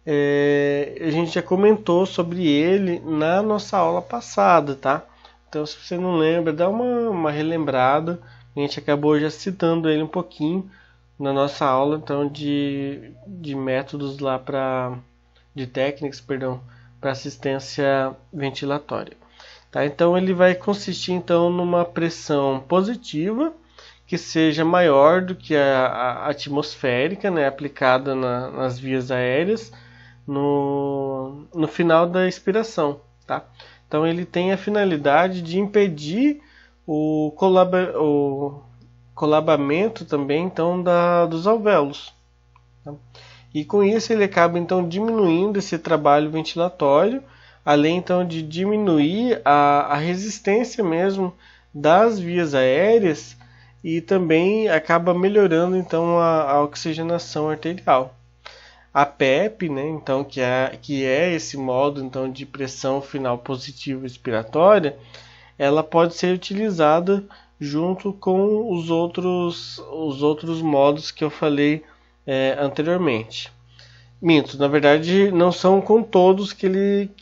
a gente já comentou sobre ele na nossa aula passada, tá? Então, se você não lembra, dá uma relembrada. A gente acabou já citando ele um pouquinho na nossa aula, então, de métodos lá de técnicas, perdão, para assistência ventilatória. Tá? Então, ele vai consistir então numa pressão positiva que seja maior do que a atmosférica, né, aplicada nas vias aéreas no final da expiração. Tá? Então, ele tem a finalidade de impedir o colabamento também então, dos alvéolos. Tá? E com isso ele acaba então diminuindo esse trabalho ventilatório, além então de diminuir a resistência mesmo das vias aéreas e também acaba melhorando então a oxigenação arterial. A PEP, né, então, que é esse modo então, de pressão final positiva expiratória, ela pode ser utilizada junto com os outros modos que eu falei anteriormente. Minto, na verdade não são com todos que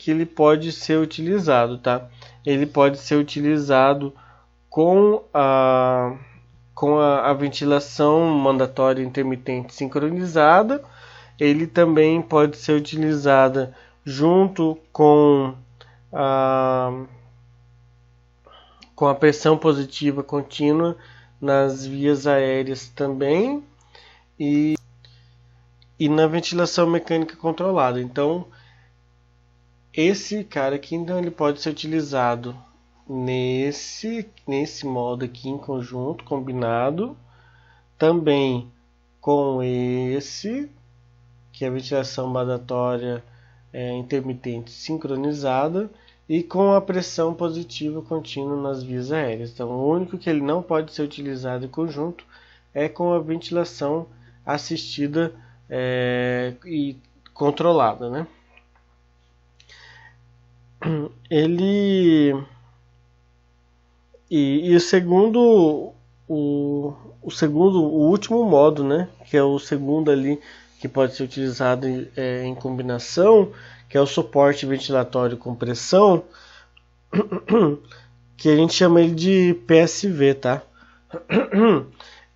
ele pode ser utilizado, tá? Ele pode ser utilizado com a ventilação mandatória intermitente sincronizada. Ele também pode ser utilizado junto com a pressão positiva contínua nas vias aéreas também e na ventilação mecânica controlada. Então, esse cara aqui, então, ele pode ser utilizado nesse modo aqui em conjunto, combinado, também com esse, que é a ventilação mandatória intermitente sincronizada, e com a pressão positiva contínua nas vias aéreas. Então, o único que ele não pode ser utilizado em conjunto é com a ventilação assistida e controlada, né? Ele e o último modo, né? Que é o segundo ali que pode ser utilizado em combinação, que é o suporte ventilatório com pressão, que a gente chama ele de PSV, tá?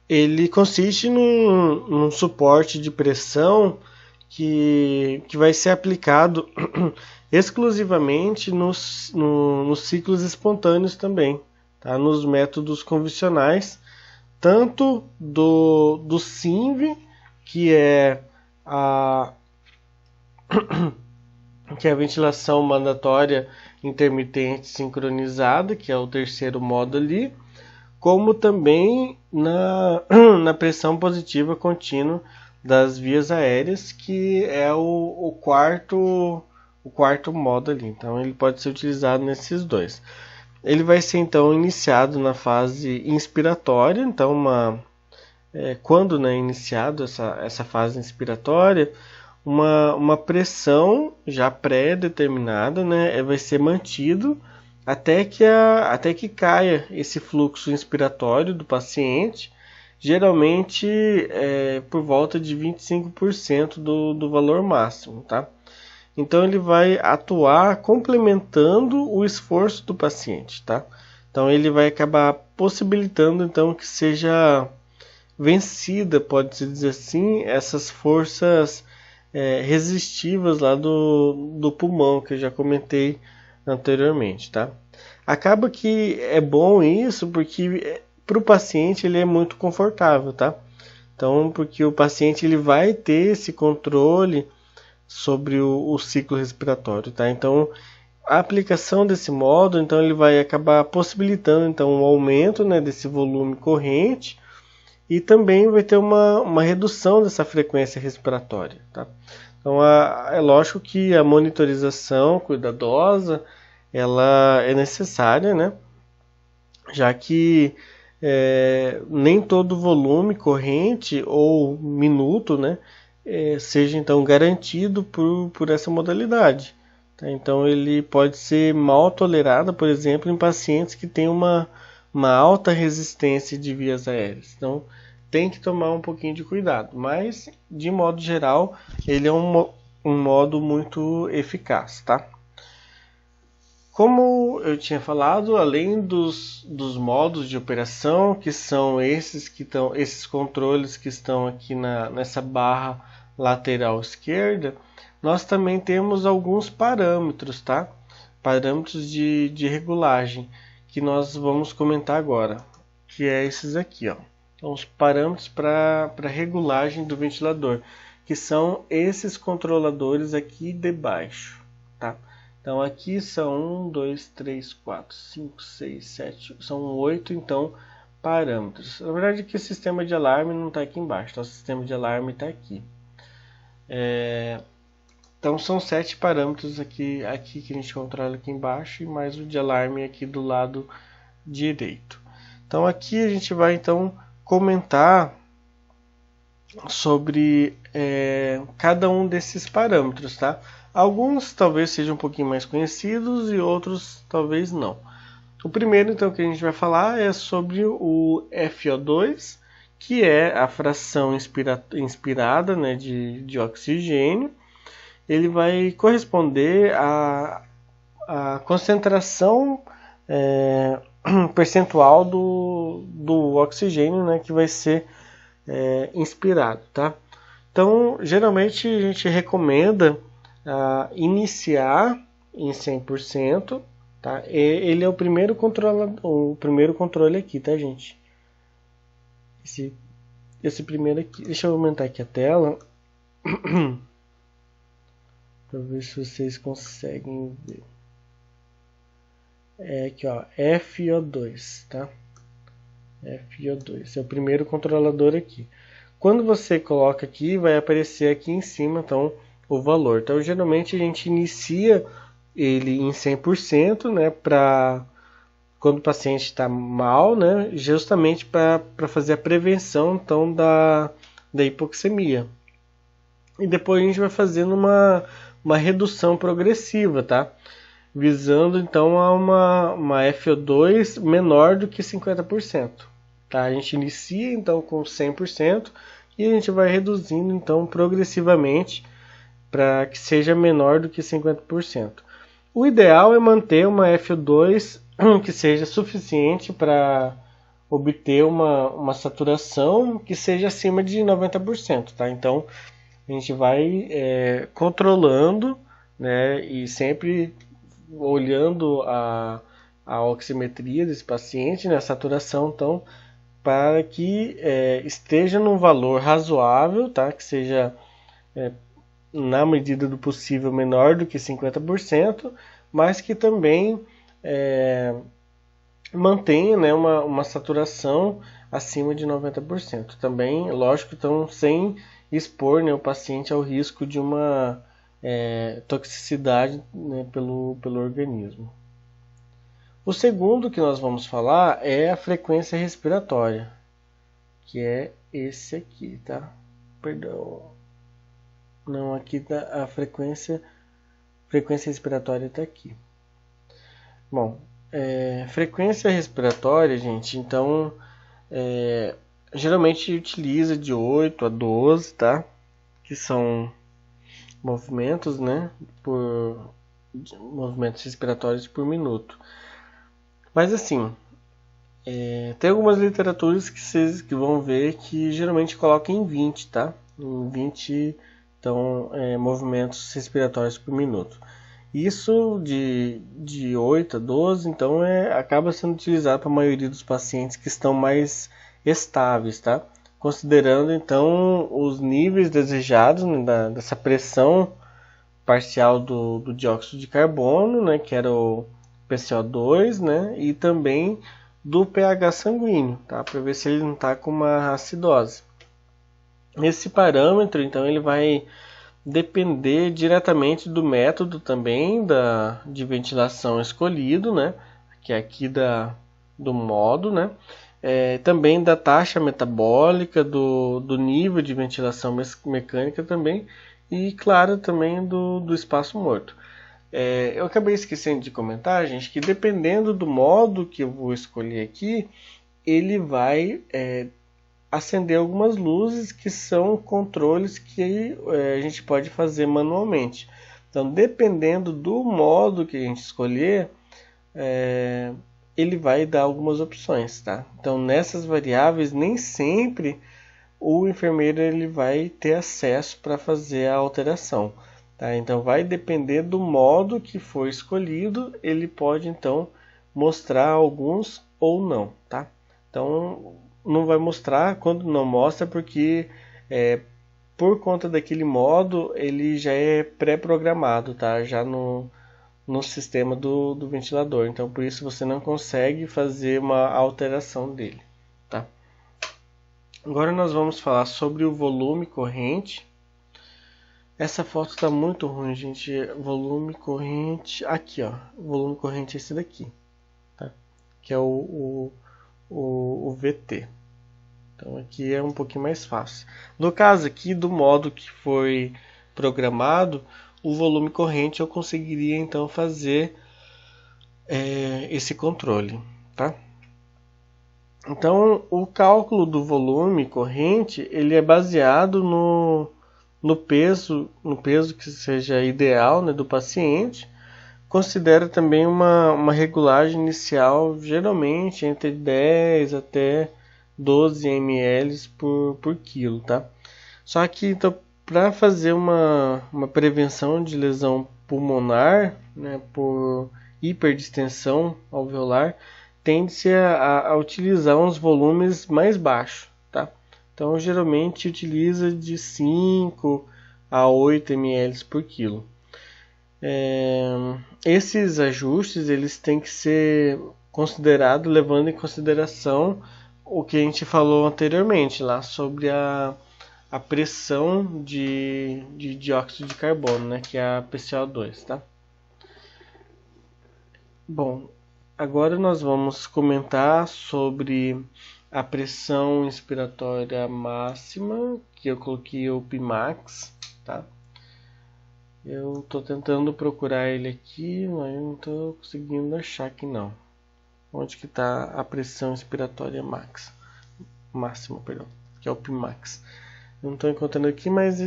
Ele consiste num suporte de pressão que vai ser aplicado exclusivamente nos ciclos espontâneos também, tá? Nos métodos convencionais, tanto do SINV, que é a ventilação mandatória intermitente sincronizada, que é o terceiro modo ali, como também na pressão positiva contínua das vias aéreas, que é o quarto modo ali. Então ele pode ser utilizado nesses dois. Ele vai ser então iniciado na fase inspiratória. Então quando é iniciado essa fase inspiratória, uma pressão já pré-determinada, né, vai ser mantido até que caia esse fluxo inspiratório do paciente, geralmente por volta de 25% do valor máximo, tá? Então ele vai atuar complementando o esforço do paciente, tá? Então ele vai acabar possibilitando então que seja vencida, pode-se dizer assim, essas forças resistivas lá do pulmão, que eu já comentei anteriormente, tá? Acaba que é bom isso porque para o paciente ele é muito confortável, tá? Então, porque o paciente ele vai ter esse controle sobre o ciclo respiratório, tá? Então, a aplicação desse modo, então ele vai acabar possibilitando então um aumento, né, desse volume corrente e também vai ter uma redução dessa frequência respiratória, tá? Então, é lógico que a monitorização cuidadosa ela é necessária, né? Já que nem todo volume corrente ou minuto, né, seja então garantido por essa modalidade. Tá? Então ele pode ser mal tolerado, por exemplo, em pacientes que têm uma alta resistência de vias aéreas. Então tem que tomar um pouquinho de cuidado, mas de modo geral ele é um modo muito eficaz, tá? Como eu tinha falado, além dos modos de operação, que são esses controles que estão aqui nessa barra lateral esquerda, nós também temos alguns parâmetros, tá? Parâmetros de regulagem, que nós vamos comentar agora, que é esses aqui, ó. Então, os parâmetros para regulagem do ventilador, que são esses controladores aqui debaixo, tá? Então aqui são 1, 2, 3, 4, 5, 6, 7, são 8 então parâmetros. Na verdade aqui o sistema de alarme não está aqui embaixo, tá? O sistema de alarme está aqui. Então são 7 parâmetros aqui que a gente controla aqui embaixo e mais o de alarme aqui do lado direito. Então aqui a gente vai então comentar sobre cada um desses parâmetros, tá? Alguns talvez sejam um pouquinho mais conhecidos e outros talvez não. O primeiro então que a gente vai falar é sobre o FO2, que é a fração inspirada, né, de oxigênio. Ele vai corresponder à concentração percentual do oxigênio, né, que vai ser inspirado, tá? Então, geralmente a gente recomenda iniciar em 100%, tá? Ele é o primeiro controle aqui, tá, gente? Esse primeiro aqui. Deixa eu aumentar aqui a tela para ver se vocês conseguem ver. Aqui, ó, FO2, tá? FO2 é o primeiro controlador aqui. Quando você coloca aqui, vai aparecer aqui em cima, então, o valor. Então, geralmente a gente inicia ele em 100%, né, quando o paciente está mal, né, justamente para fazer a prevenção, então, da hipoxemia. E depois a gente vai fazendo uma redução progressiva, tá? Visando, então, a uma FO2 menor do que 50%. Tá? A gente inicia, então, com 100% e a gente vai reduzindo, então, progressivamente para que seja menor do que 50%. O ideal é manter uma FO2 que seja suficiente para obter uma saturação que seja acima de 90%. Tá? Então, a gente vai controlando, né, e sempre olhando a oximetria desse paciente, né, a saturação, então, para que esteja num valor razoável, tá, que seja na medida do possível menor do que 50%, mas que também mantenha, né, uma saturação acima de 90%. Também, lógico, então, sem expor, né, o paciente ao risco de uma toxicidade, né, pelo organismo. O segundo que nós vamos falar é a frequência respiratória, que é esse aqui, tá? Perdão. Não, aqui tá a frequência respiratória está aqui. Bom, frequência respiratória, gente, então, geralmente utiliza de 8 a 12, tá? Que são movimentos, né? Movimentos respiratórios por minuto. Mas assim, tem algumas literaturas que vocês vão ver que geralmente colocam em 20, tá? Em 20, então, movimentos respiratórios por minuto. Isso de 8 a 12, então, acaba sendo utilizado para a maioria dos pacientes que estão mais estáveis, tá? considerando então os níveis desejados, né, dessa pressão parcial do dióxido de carbono, né, que era o PCO2, né, e também do pH sanguíneo, tá, para ver se ele não está com uma acidose. Esse parâmetro, então, ele vai depender diretamente do método também de ventilação escolhido, né, que é aqui do modo, né, também da taxa metabólica, do nível de ventilação mecânica também, e claro também do espaço morto. Eu acabei esquecendo de comentar, gente, que dependendo do modo que eu vou escolher aqui, ele vai acender algumas luzes que são controles que a gente pode fazer manualmente. Então, dependendo do modo que a gente escolher, ele vai dar algumas opções, tá? Então, nessas variáveis, nem sempre o enfermeiro ele vai ter acesso para fazer a alteração, tá? Então, vai depender do modo que for escolhido, ele pode, então, mostrar alguns ou não, tá? Então, não vai mostrar quando não mostra, porque por conta daquele modo, ele já é pré-programado, tá? Já no sistema do ventilador. Então, por isso você não consegue fazer uma alteração dele, tá? Agora nós vamos falar sobre o volume corrente. Essa foto está muito ruim, gente. Volume corrente, aqui, ó. O volume corrente é esse daqui, tá? Que é o VT. Então aqui é um pouquinho mais fácil. No caso aqui, do modo que foi programado, o volume corrente eu conseguiria então fazer esse controle, tá? Então, o cálculo do volume corrente, ele é baseado no peso que seja ideal, né, do paciente. Considera também uma regulagem inicial, geralmente entre 10 até 12 ml por quilo, tá? Só que, então, para fazer uma prevenção de lesão pulmonar, né, por hiperdistensão alveolar, tende-se a utilizar uns volumes mais baixos, tá? Então, geralmente utiliza de 5 a 8 ml por quilo. Esses ajustes eles têm que ser considerados levando em consideração o que a gente falou anteriormente lá sobre a pressão de dióxido de carbono, né, que é a PCO2, tá? Bom, agora nós vamos comentar sobre a pressão inspiratória máxima, que eu coloquei o Pmax, tá? Eu estou tentando procurar ele aqui, mas eu não estou conseguindo achar aqui não. Onde que está a pressão inspiratória máxima, perdão, que é o Pmax. Não estou encontrando aqui, mas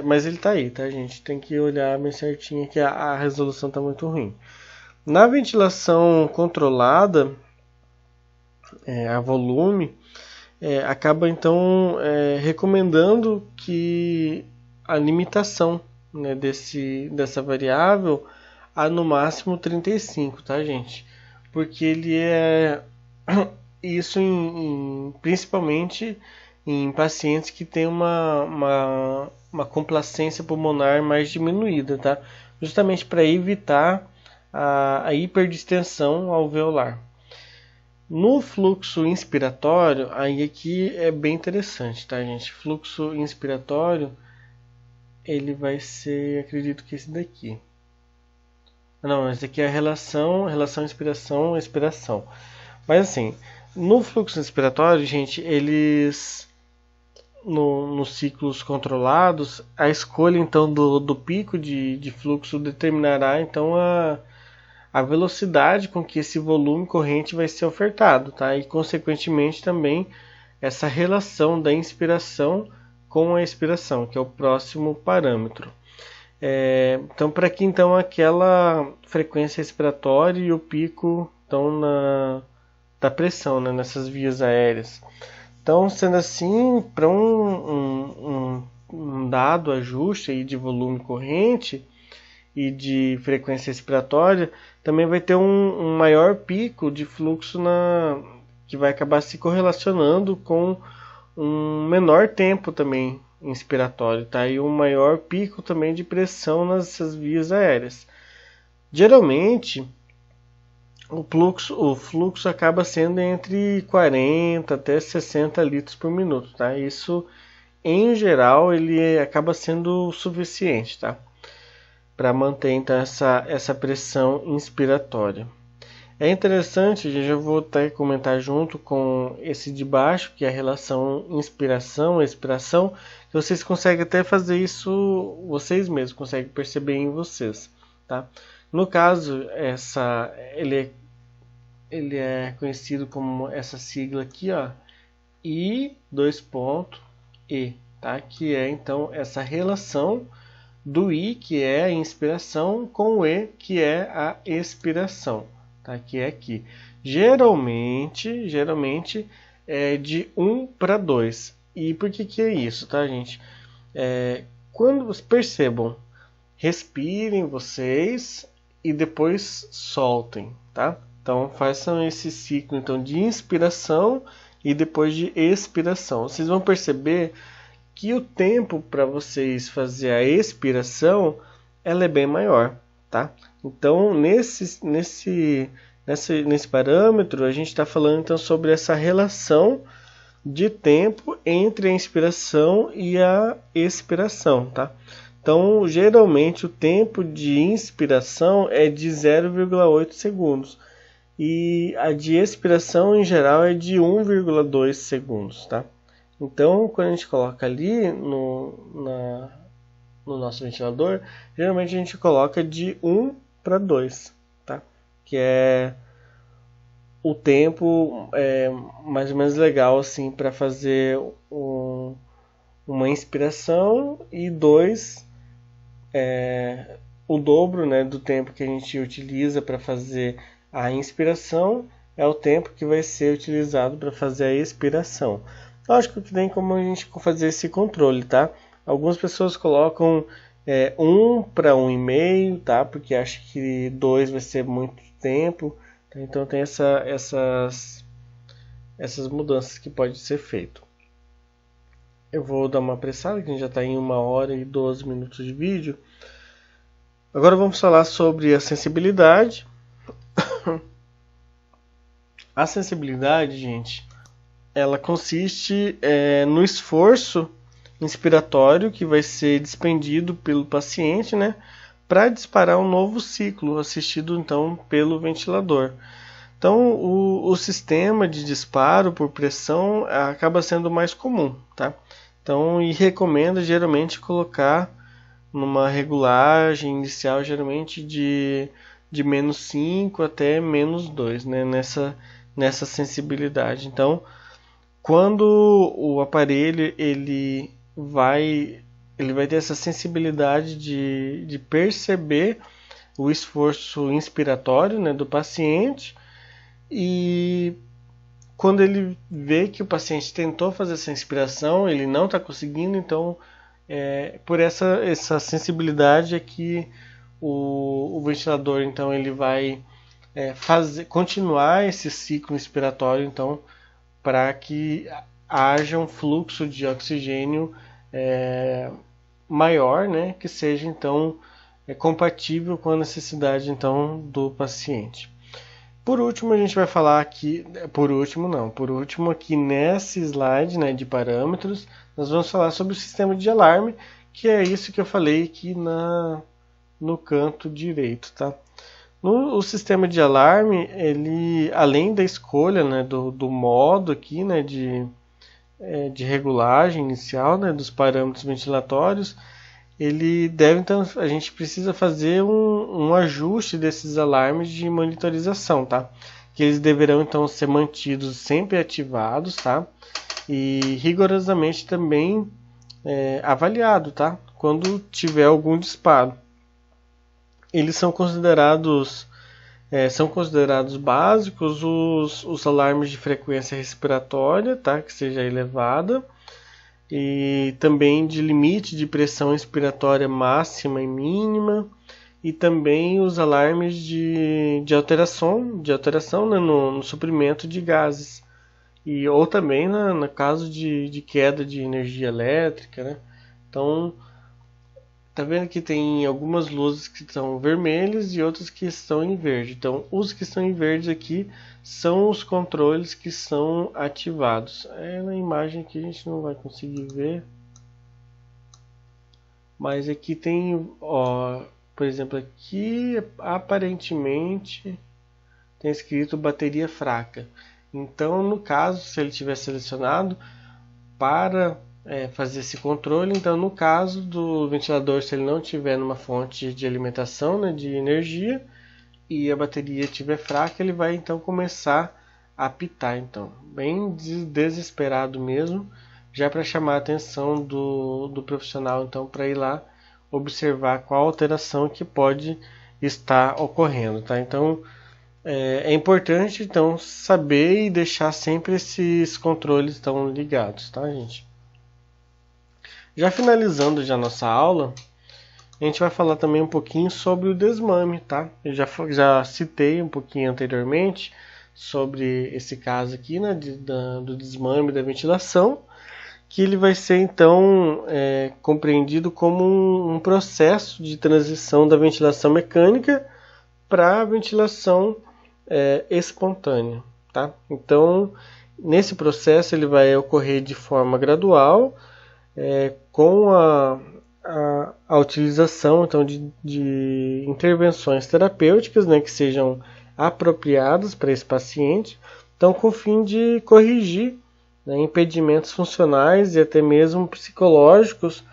mas ele está aí, tá, gente? Tem que olhar bem certinho que a resolução está muito ruim. Na ventilação controlada, a volume, acaba então recomendando que a limitação, né, dessa variável a no máximo 35, tá, gente? Porque ele isso principalmente em pacientes que têm uma complacência pulmonar mais diminuída, tá? Justamente para evitar a hiperdistensão alveolar. No fluxo inspiratório, aí aqui é bem interessante, tá, gente? Fluxo inspiratório, ele vai ser, acredito que esse daqui. Não, esse aqui é a relação inspiração-expiração. Mas assim, no fluxo inspiratório, gente, eles nos ciclos controlados, a escolha então do pico de fluxo determinará então a velocidade com que esse volume corrente vai ser ofertado, tá? E consequentemente também essa relação da inspiração com a expiração, que é o próximo parâmetro. Então, para que então aquela frequência respiratória e o pico estão da pressão, né, nessas vias aéreas. Então, sendo assim, para um dado ajuste aí de volume corrente e de frequência respiratória, também vai ter um maior pico de fluxo que vai acabar se correlacionando com um menor tempo também inspiratório, tá? E um maior pico também de pressão nessas vias aéreas. Geralmente, o fluxo acaba sendo entre 40 até 60 litros por minuto, tá? Isso, em geral, ele acaba sendo suficiente, tá? Para manter então essa pressão inspiratória. É interessante, já vou até comentar junto com esse de baixo, que é a relação inspiração-expiração, que vocês conseguem até fazer isso vocês mesmos, conseguem perceber em vocês, tá? No caso, ele é conhecido como essa sigla aqui, ó, I, E, tá? Que é então essa relação do I, que é a inspiração, com o E, que é a expiração, tá? Que é aqui. Geralmente é de 1 para 2. E por que é isso, tá, gente? Quando vocês percebam, respirem vocês e depois soltem, tá? Então façam esse ciclo então de inspiração e depois de expiração. Vocês vão perceber que o tempo para vocês fazer a expiração ela é bem maior, tá? Então nesse parâmetro a gente está falando então sobre essa relação de tempo entre a inspiração e a expiração, tá? Então geralmente o tempo de inspiração é de 0,8 segundos e a de expiração em geral é de 1,2 segundos, tá? Então, quando a gente coloca ali no nosso ventilador, geralmente a gente coloca de 1 para 2, tá? Que é o tempo mais ou menos legal assim para fazer uma inspiração e 2 o dobro, né, do tempo que a gente utiliza para fazer a inspiração é o tempo que vai ser utilizado para fazer a expiração. Lógico que tem como a gente fazer esse controle, tá? Algumas pessoas colocam 1 para 1,5, tá? Porque acham que 2 vai ser muito tempo. Tá? Então tem essas mudanças que pode ser feito. Eu vou dar uma apressada, que a gente já está em 1 hora e 12 minutos de vídeo. Agora vamos falar sobre a sensibilidade. A sensibilidade, gente, ela consiste no esforço inspiratório que vai ser despendido pelo paciente, né, para disparar um novo ciclo, assistido então pelo ventilador. Então, o sistema de disparo por pressão acaba sendo mais comum, tá? Então, e recomenda geralmente colocar numa regulagem inicial, geralmente de -5 até -2, né, nessa sensibilidade. Então, quando o aparelho ele vai ter essa sensibilidade de perceber o esforço inspiratório, né, do paciente, e quando ele vê que o paciente tentou fazer essa inspiração, ele não está conseguindo, então por essa sensibilidade é que o ventilador então ele vai continuar esse ciclo inspiratório, então, para que haja um fluxo de oxigênio maior, né, que seja então compatível com a necessidade então do paciente. Por último, a gente vai falar aqui, por último aqui nesse slide, né, de parâmetros, nós vamos falar sobre o sistema de alarme, que é isso que eu falei aqui no canto direito, tá? O sistema de alarme, ele, além da escolha, né, do modo aqui, né, de regulagem inicial, né, dos parâmetros ventilatórios, ele deve, então, a gente precisa fazer um ajuste desses alarmes de monitorização, tá? Que eles deverão então ser mantidos sempre ativados, tá? E rigorosamente também avaliado, tá? Quando tiver algum disparo. Eles são considerados básicos os alarmes de frequência respiratória, tá? Que seja elevada, e também de limite de pressão inspiratória máxima e mínima, e também os alarmes de alteração, né, no suprimento de gases, ou também no caso de queda de energia elétrica, né? Então, tá vendo que tem algumas luzes que estão vermelhas e outras que estão em verde. Então, os que estão em verde aqui são os controles que são ativados. Na imagem que a gente não vai conseguir ver, mas aqui tem, ó, por exemplo, aqui aparentemente tem escrito bateria fraca. Então, no caso, se ele tiver selecionado para fazer esse controle, então no caso do ventilador, se ele não tiver numa fonte de alimentação, né, de energia, e a bateria estiver fraca, ele vai então começar a apitar, então, bem desesperado mesmo, já para chamar a atenção do profissional, então, para ir lá observar qual alteração que pode estar ocorrendo, tá? Então, é importante então saber e deixar sempre esses controles tão ligados, tá, gente? Já finalizando já nossa aula, a gente vai falar também um pouquinho sobre o desmame, tá? Eu já citei um pouquinho anteriormente sobre esse caso aqui, né, do desmame da ventilação, que ele vai ser então compreendido como um processo de transição da ventilação mecânica para a ventilação espontânea, tá? Então, nesse processo ele vai ocorrer de forma gradual, com a utilização então de intervenções terapêuticas, né, que sejam apropriadas para esse paciente, então com o fim de corrigir, né, impedimentos funcionais e até mesmo psicológicos,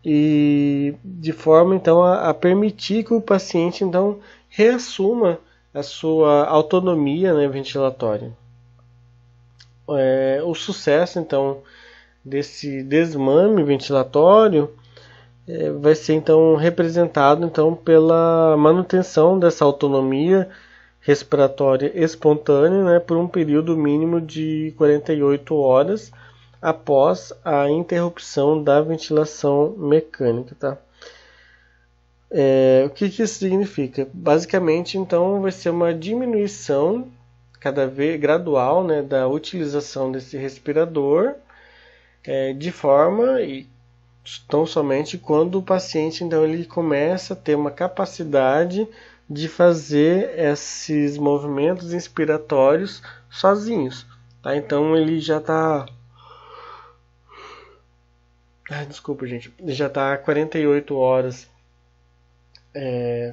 e de forma então a permitir que o paciente então reassuma a sua autonomia, né, ventilatória. O sucesso então desse desmame ventilatório vai ser então representado então pela manutenção dessa autonomia respiratória espontânea, né, por um período mínimo de 48 horas após a interrupção da ventilação mecânica, tá? O que isso significa? Basicamente, então, vai ser uma diminuição cada vez gradual, né, da utilização desse respirador, de forma e tão somente quando o paciente então ele começa a ter uma capacidade de fazer esses movimentos inspiratórios sozinhos, tá? Então ele já está desculpa, gente, já está 48 horas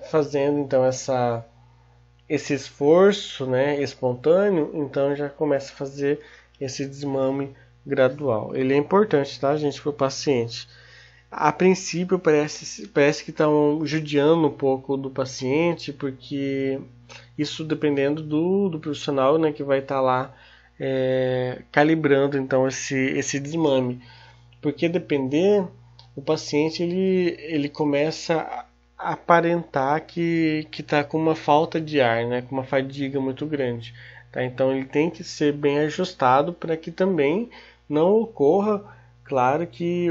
fazendo então esse esforço, né, espontâneo, então já começa a fazer esse desmame gradual. Ele é importante, tá, gente, para o paciente. A princípio parece que estão judiando um pouco do paciente, porque isso dependendo do profissional, né, que vai estar lá calibrando então esse desmame. Porque depender, o paciente ele começa a aparentar que está com uma falta de ar, né, com uma fadiga muito grande. Tá? Então ele tem que ser bem ajustado para que também não ocorra, claro, que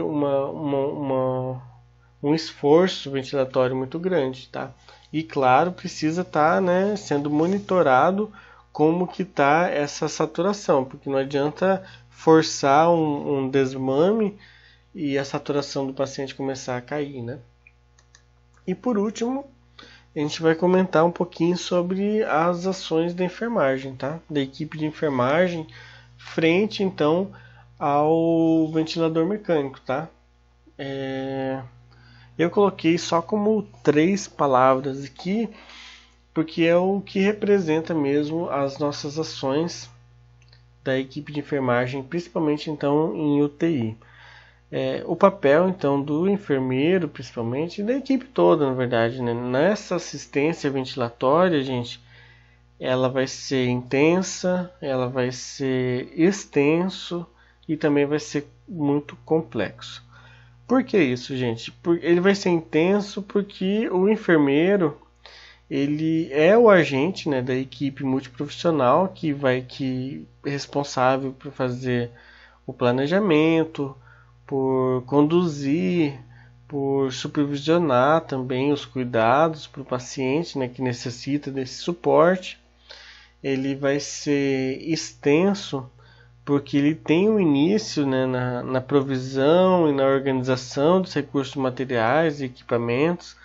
um esforço ventilatório muito grande, tá? E claro, precisa estar, né, sendo monitorado como que está essa saturação, porque não adianta forçar um desmame e a saturação do paciente começar a cair, né? E por último, a gente vai comentar um pouquinho sobre as ações da enfermagem, tá? Da equipe de enfermagem frente, então, ao ventilador mecânico, tá? Eu coloquei só como 3 palavras aqui, porque é o que representa mesmo as nossas ações da equipe de enfermagem, principalmente então em UTI. O papel então do enfermeiro, principalmente, e da equipe toda, na verdade, né? Nessa assistência ventilatória, gente, ela vai ser intensa, ela vai ser extenso e também vai ser muito complexo. Por que isso, gente? Ele vai ser intenso porque o enfermeiro ele é o agente, né, da equipe multiprofissional que é responsável por fazer o planejamento, por conduzir, por supervisionar também os cuidados para o paciente, né, que necessita desse suporte. Ele vai ser extenso porque ele tem um início, né, na provisão e na organização dos recursos materiais e equipamentos,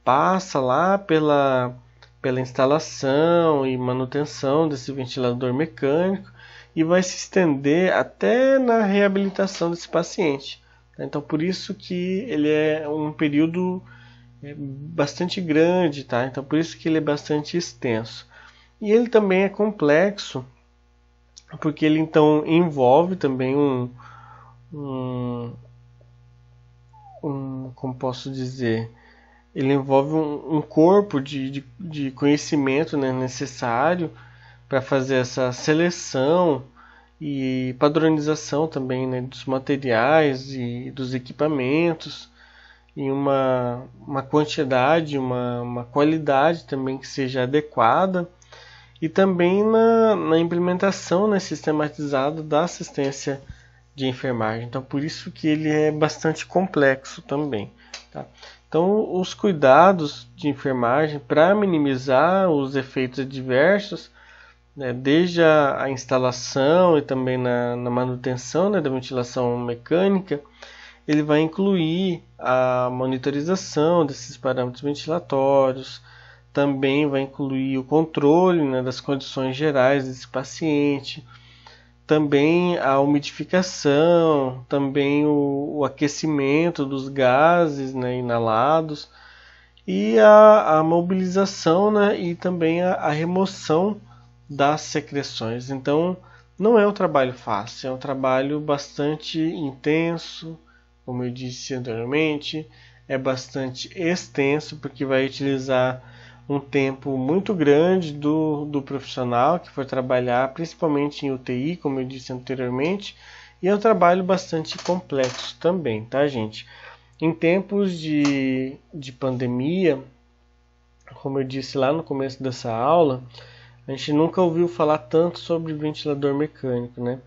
passa lá pela instalação e manutenção desse ventilador mecânico e vai se estender até na reabilitação desse paciente. Então, por isso que ele é um período bastante grande, tá? Então, por isso que ele é bastante extenso. E ele também é complexo, porque ele então envolve também como posso dizer, ele envolve um corpo de conhecimento, né, necessário para fazer essa seleção e padronização também, né, dos materiais e dos equipamentos, em uma quantidade, uma qualidade também que seja adequada, e também na implementação, né, sistematizada da assistência de enfermagem. Então, por isso que ele é bastante complexo também. Tá? Então, os cuidados de enfermagem para minimizar os efeitos adversos, né, desde a instalação e também na manutenção, né, da ventilação mecânica, ele vai incluir a monitorização desses parâmetros ventilatórios, também vai incluir o controle, né, das condições gerais desse paciente, também a umidificação, também o aquecimento dos gases, né, inalados, e a mobilização, né, e também a remoção das secreções. Então, não é um trabalho fácil, é um trabalho bastante intenso, como eu disse anteriormente, é bastante extenso, porque vai utilizar um tempo muito grande do profissional que for trabalhar, principalmente em UTI, como eu disse anteriormente, e é um trabalho bastante complexo também, tá, gente? Em tempos de pandemia, como eu disse lá no começo dessa aula, a gente nunca ouviu falar tanto sobre ventilador mecânico, né?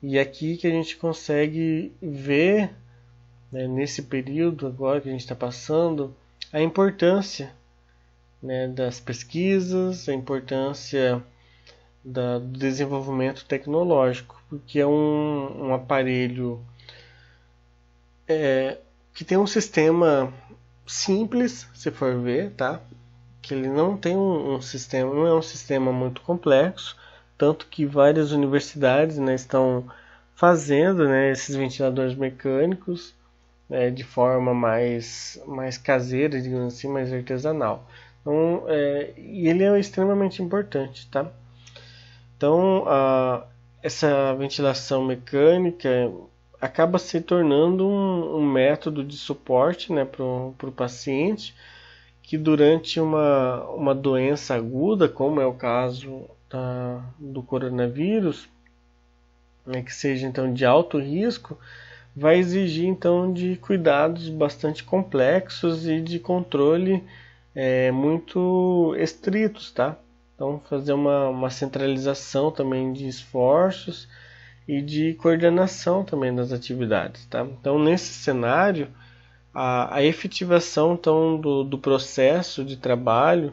E aqui que a gente consegue ver, né, nesse período agora que a gente está passando, a importância, né, das pesquisas, a importância do desenvolvimento tecnológico, porque é um aparelho que tem um sistema simples, se for ver, tá? Que ele não tem um sistema, não é um sistema muito complexo, tanto que várias universidades, né, estão fazendo, né, esses ventiladores mecânicos, né, de forma mais caseira, digamos assim, mais artesanal. Então, e ele é extremamente importante, tá? Então, essa ventilação mecânica acaba se tornando um método de suporte, né, para o paciente, que durante uma doença aguda, como é o caso do coronavírus, né, que seja então de alto risco, vai exigir então de cuidados bastante complexos e de controle muito estritos, tá? Então fazer uma centralização também de esforços e de coordenação também das atividades, tá? Então nesse cenário a efetivação então do processo de trabalho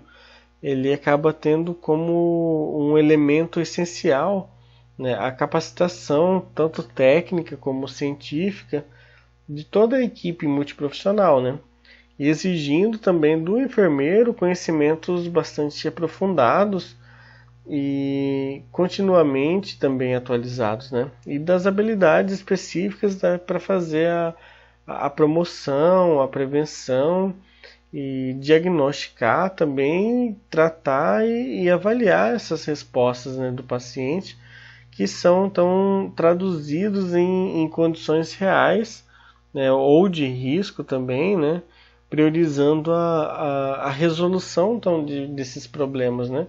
ele acaba tendo como um elemento essencial, né, a capacitação tanto técnica como científica de toda a equipe multiprofissional, né? E exigindo também do enfermeiro conhecimentos bastante aprofundados e continuamente também atualizados, né? E das habilidades específicas para fazer a promoção, a prevenção e diagnosticar também, tratar e avaliar essas respostas, né, do paciente, que são então traduzidos em condições reais, né, ou de risco também, né, priorizando a resolução então, desses problemas, né,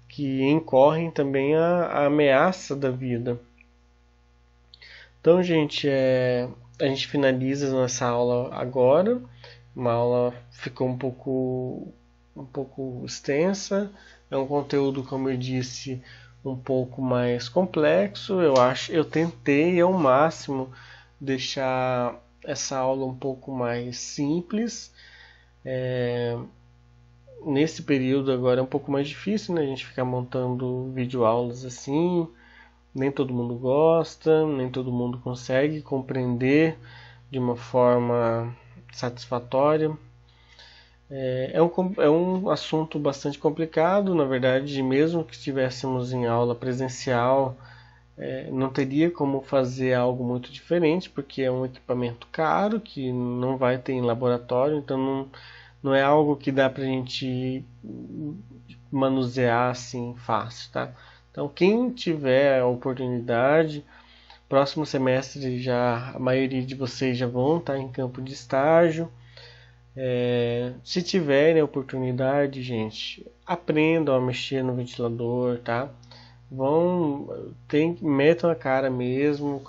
que incorrem também a ameaça da vida. Então, gente, a gente finaliza nossa aula agora. Uma aula ficou um pouco extensa. É um conteúdo, como eu disse, um pouco mais complexo. Eu tentei ao máximo deixar essa aula um pouco mais simples. Nesse período agora é um pouco mais difícil, né? A gente ficar montando videoaulas assim, nem todo mundo gosta, nem todo mundo consegue compreender de uma forma satisfatória. É um assunto bastante complicado, na verdade, mesmo que estivéssemos em aula presencial, não teria como fazer algo muito diferente, porque é um equipamento caro, que não vai ter em laboratório, então não é algo que dá pra gente manusear assim fácil, tá? Então, quem tiver a oportunidade, próximo semestre já a maioria de vocês já vão estar em campo de estágio. Se tiverem a oportunidade, gente, aprendam a mexer no ventilador, tá? Metam a cara mesmo,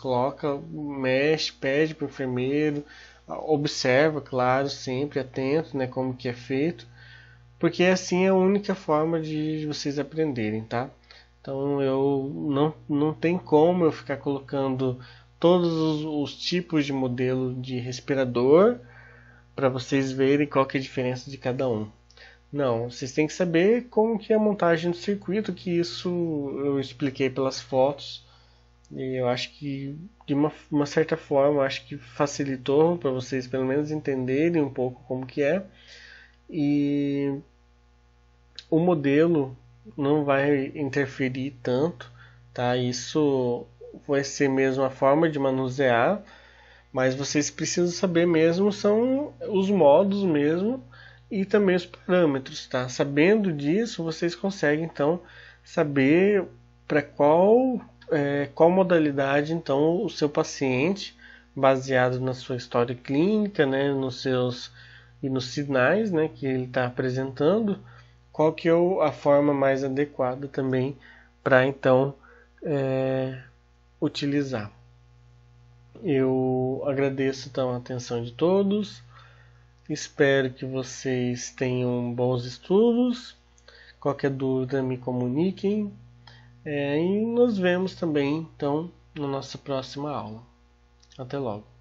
mexe, pede para o enfermeiro, observa, claro, sempre atento, né, como que é feito, porque assim é a única forma de vocês aprenderem, tá? Então não tem como eu ficar colocando todos os tipos de modelo de respirador para vocês verem qual que é a diferença de cada um. Não, vocês têm que saber como que é a montagem do circuito, que isso eu expliquei pelas fotos. E eu acho que, de uma certa forma, acho que facilitou para vocês pelo menos entenderem um pouco como que é. E o modelo não vai interferir tanto, tá? Isso vai ser mesmo a forma de manusear, mas vocês precisam saber mesmo são os modos mesmo e também os parâmetros, tá? Sabendo disso, vocês conseguem então saber para qual modalidade então o seu paciente, baseado na sua história clínica, né, nos sinais, né, que ele está apresentando, qual que é a forma mais adequada também para então utilizar. Eu agradeço então a atenção de todos. Espero que vocês tenham bons estudos. Qualquer dúvida me comuniquem. E nos vemos também então na nossa próxima aula. Até logo.